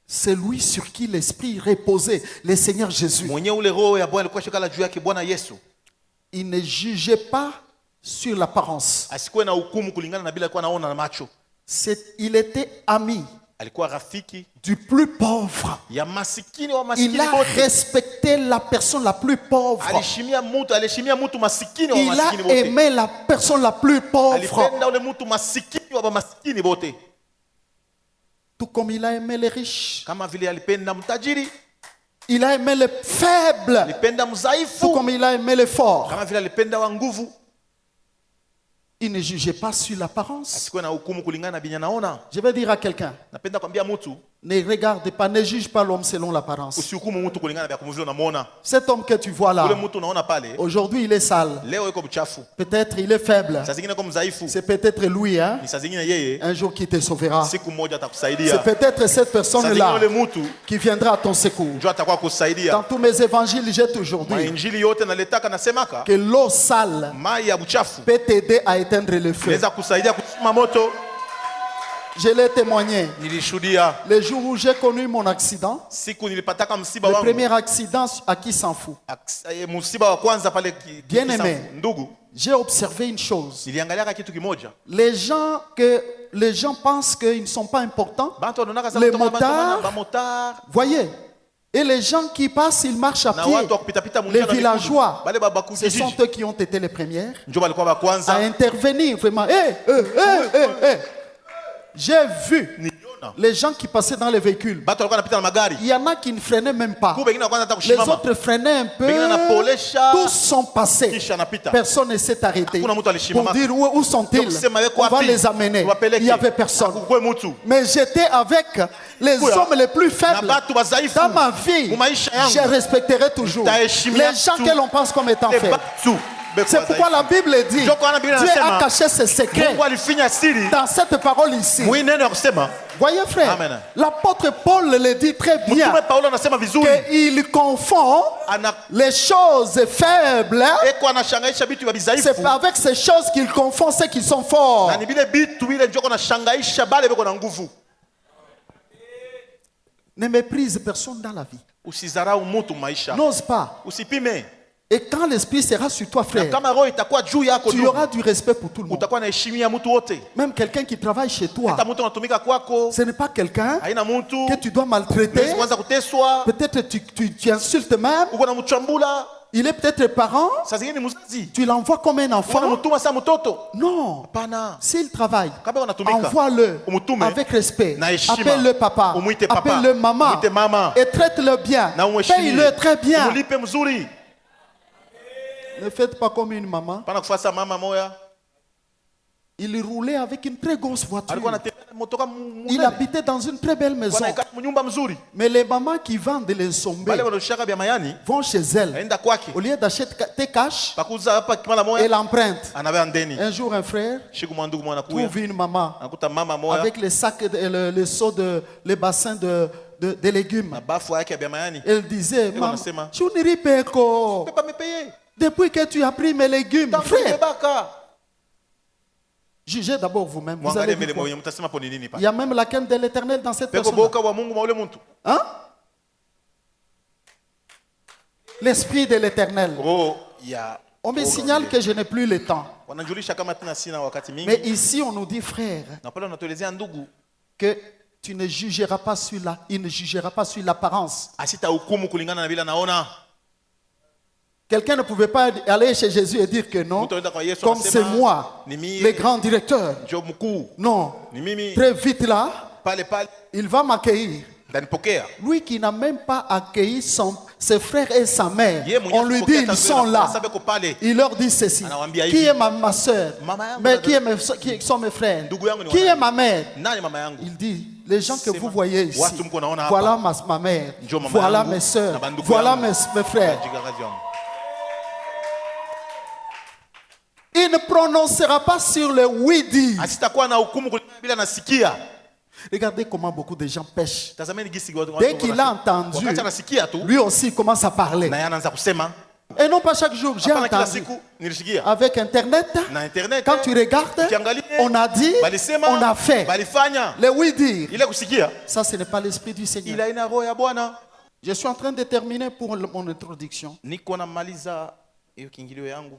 C'est lui sur qui l'Esprit reposait, le Seigneur Jésus. Mwenye ule roho ya Bwana alikuwa shikala juu yake Bwana Yesu. Il ne jugeait pas sur l'apparence. Asikuwe na hukumu kulingana na bila alikuwa anaona na macho. Il était ami Alikuwa rafiki du plus pauvre. ya masikini wa masikini Il a wote. respecté la personne la plus pauvre. Aliheshimia mtu masikini wa Il a masikini wote. aimé la personne la plus pauvre. Alipenda ule mtu masikini wa masikini wote. Tout comme il a aimé les riches. Kama vile alipenda mtajiri, Il a aimé les faibles. alipenda Tout mzaifu, comme il a aimé les forts. kama vile alipenda wa nguvu. Il ne jugeait pas sur l'apparence. Asikuwe na hukumu kulingana na binya naona. Je vais dire à quelqu'un, Napenda kwambia mtu, ne regarde pas, ne juge pas l'homme selon l'apparence. usihukumu mtu kulingana na vile unamuona. Cet homme que tu vois Ule là, mtu unaona pale, aujourd'hui il est sale. leo yuko mchafu. Peut-être il est faible. Saa zingine kwa mzaifu, C'est peut-être lui, hein, ni saa zingine yeye un jour qui te sauvera. siku moja C'est atakusaidia. peut-être cette Saa personne-là zingine ule mtu qui viendra à ton secours. njoo atakuwa kusaidia. Dans tous mes évangiles, j'ai toujours dit Mainjili yote naletaka nasemaka, que l'eau sale mai ya buchafu peut t'aider à éteindre le feu. inaweza kusaidia kusima moto. Je l'ai témoigné. Nilishuhudia Le jour où j'ai connu mon accident, siku nilipataka msiba le wangu, premier accident, à qui s'en fout? msiba wa kwanza pale Bien aimé. ndugu, J'ai observé une chose. niliangaliaka kitu kimoja. Les gens pensent qu'ils ne sont pas importants. Bantu wanaonaka Les kama motards. ba motard, Voyez, Et les gens qui passent, ils marchent à na pied. watu wa kupitapita Les munjia na villageois, miguu. Bale babaku ce sont kijiji eux qui ont été les premières njo balikuwa ba à kwanza intervenir vraiment. J'ai vu niona les gens qui passaient dans les véhicules. batu walikuwa wanapita na magari Il y en a qui ne freinaient même pas. ku bengine kwanza hata Les kushimama autres freinaient un peu. bengine anapolesha Tous sont passés. kisha anapita Personne ne s'est arrêté Hakuna mtu alishimama. pour dire où sont-ils. kusema weko On va wapi les amener. tuwapeleke. Il n'y avait personne. Hakukwe mtu Mais j'étais avec les Kuya. hommes les plus na faibles. batu bazaifu Dans ma vie, mu maisha je yangu respecterai toujours Nitaheshimia les gens tu. que l'on pense comme étant le faibles. batu beko C'est pourquoi la bazaifu. Bible dit Ndio kwa maana Biblia Dieu a inasema, caché ses secrets Mungu alifinya siri dans cette parole ici. mwi neno ya kusema Voyez frère, Amen. l'apôtre Paul le dit très bien mtume Paulo anasema vizuri qu'il confond ana les choses faibles. eko anashangaisha vitu vya bizaifu C'est avec ces choses qu'il confond ceux qui sont forts. na ni vile vitu vile njoko anashangaisha bale beko na nguvu. Ne méprise personne dans la vie. Usizarau mtu maisha, N'ose pas. usipime. Et quand l'esprit sera sur toi, Na frère, kama roho itakuwa juu yako tu ndugu, auras du respect pour tout le monde. utakuwa na heshimia mtu wote. Même quelqu'un qui travaille chez toi, Hata mtu anatumika kwako ce n'est pas quelqu'un haina mtu que tu dois maltraiter. Huwezi kuanza kuteswa, Peut-être tu insultes même. uko na mchambula, Il est peut-être parent. saa zingine ni mzazi, Tu l'envoies comme un uko enfant. unamtuma saa mtoto. Non. Hapana, S'il travaille, kama unatumika envoie-le umutume avec respect. na heshima. Appelle-le papa. Umuite papa. Appelle-le maman. Umuite mama. Et traite-le bien. na umheshimie, Paye-le très bien. umulipe mzuri. Ne faites pas comme une maman. Pana kufasa mama moya Il roulait avec une très grosse voiture. alikuwa anatembea motoka Il munene, habitait dans une très belle maison. wanaika nyumba mzuri. Mais les mamans qui vendent les sombés Bale wanaoshaka vya mayani vont chez elles. aenda kwake Au lieu d'acheter cash, pakuza hapa kimala et moya l'emprunte. anabea ndeni. Un jour, un frère Shiku mwandugu mwana kuya trouve une maman anakuta mama moya avec les sacs, les seaux, les bassins de légumes. na bafu yake vya mayani. Elle disait, maman, wanasema, Chuniripeko, Pepa mepeye depuis que tu as pris mes légumes, frère, baka jugez d'abord vous-même. Vous mwangalie allez mbele dire quoi? mwenye mtasema po ni nini pa Il y a même la quête de l'éternel dans cette peko personne. boka wa Mungu maule muntu Hein? L'esprit de l'éternel. roho ya On me roho signale ile. que je n'ai plus le temps. wanajulisha kama tena sina wakati Mais mingi, ici, on nous dit, frère, na pale wanatuelezea ndugu, que tu ne jugeras pas sur il ne jugera pas sur l'apparence. asita hukumu kulingana na vile anaona. Quelqu'un ne pouvait pas aller chez Jésus et dire que non, Mtu anaenda kwa Yesu comme c'est anasema, moi, ni mie, le grand directeur. njoo mkuu, Non, ni mimi, très vite là, pale pale il va m'accueillir. ndanipokea. Lui qui n'a même pas accueilli ses frères et sa mère, Yeye mwenyewe on lui dit, kupokea ils tangu sont na là. sasa beko pale. Il leur dit ceci. Anawaambia Qui hivi, est ma soeur? mama yangu Mais na qui sont mes frères? Ndugu yangu ni Qui est wanani? ma mère? Nani mama yangu? Il dit, les gens que Sema, vous voyez ici, watu mko naona hapa. voilà ma mère, Njoo mama voilà yangu mes soeurs, na bandugu voilà yangu. mes frères. Jigarazi yangu. Il ne prononcera pas sur le oui-dire. Asitakuwa na hukumu kulingana bila nasikia. Regardez comment beaucoup de gens pêchent. Tazameni gisi watu Dès qu'il a entendu, wakati anasikia tu lui aussi il commence à parler. na yeye anaanza kusema. Et non pas chaque jour, j'ai Hapana kila entendu. siku nilishikia. Avec Internet, Na internet quand tu regardes, ukiangalia, on a dit, balisema, on a fait. balifanya. Le oui-dire, Ile kusikia ça ce n'est pas l'esprit du Seigneur. ila ina roho ya Bwana. Je suis en train de terminer pour mon introduction. Niko namaliza hiyo kiingilio yangu.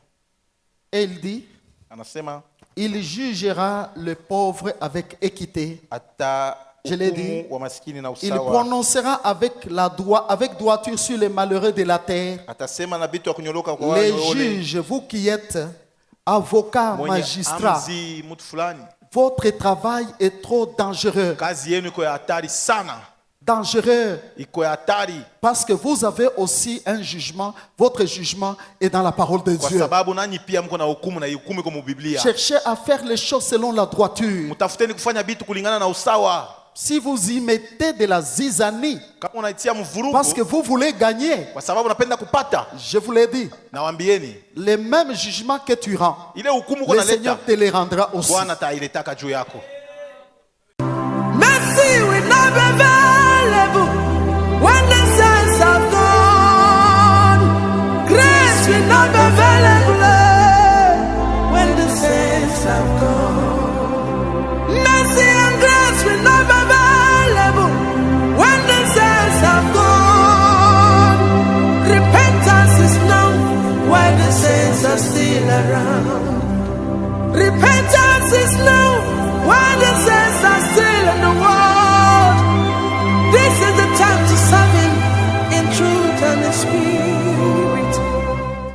Et il dit, Anasema il jugera le pauvre avec équité. ata Je l'ai dit. wa maskini na Il usawa. prononcera avec droiture sur les malheureux de la terre. Atasema na vitu ya kunyoloka kwa wale Les wale. juges, vous qui êtes avocats, Mwenye magistrats, amzi mtu fulani. votre travail est trop dangereux. Kazi yenu iko ya hatari sana. Dangereux Iko ya hatari parce que vous avez aussi un jugement. Votre jugement est dans la parole de kwa Dieu. sababu nanyi pia mko na hukumu na hukumu iko mu Biblia. Cherchez à faire les choses selon la droiture. Mtafuteni kufanya vitu kulingana na usawa. Si vous y mettez de la zizanie, Kama unaitia mvurugo parce que vous voulez gagner, kwa sababu unapenda kupata, je vous l'ai dit, nawaambieni les mêmes jugements que tu rends, ile hukumu le kuna Seigneur leta te les rendra aussi. Bwana atailetaka juu yako.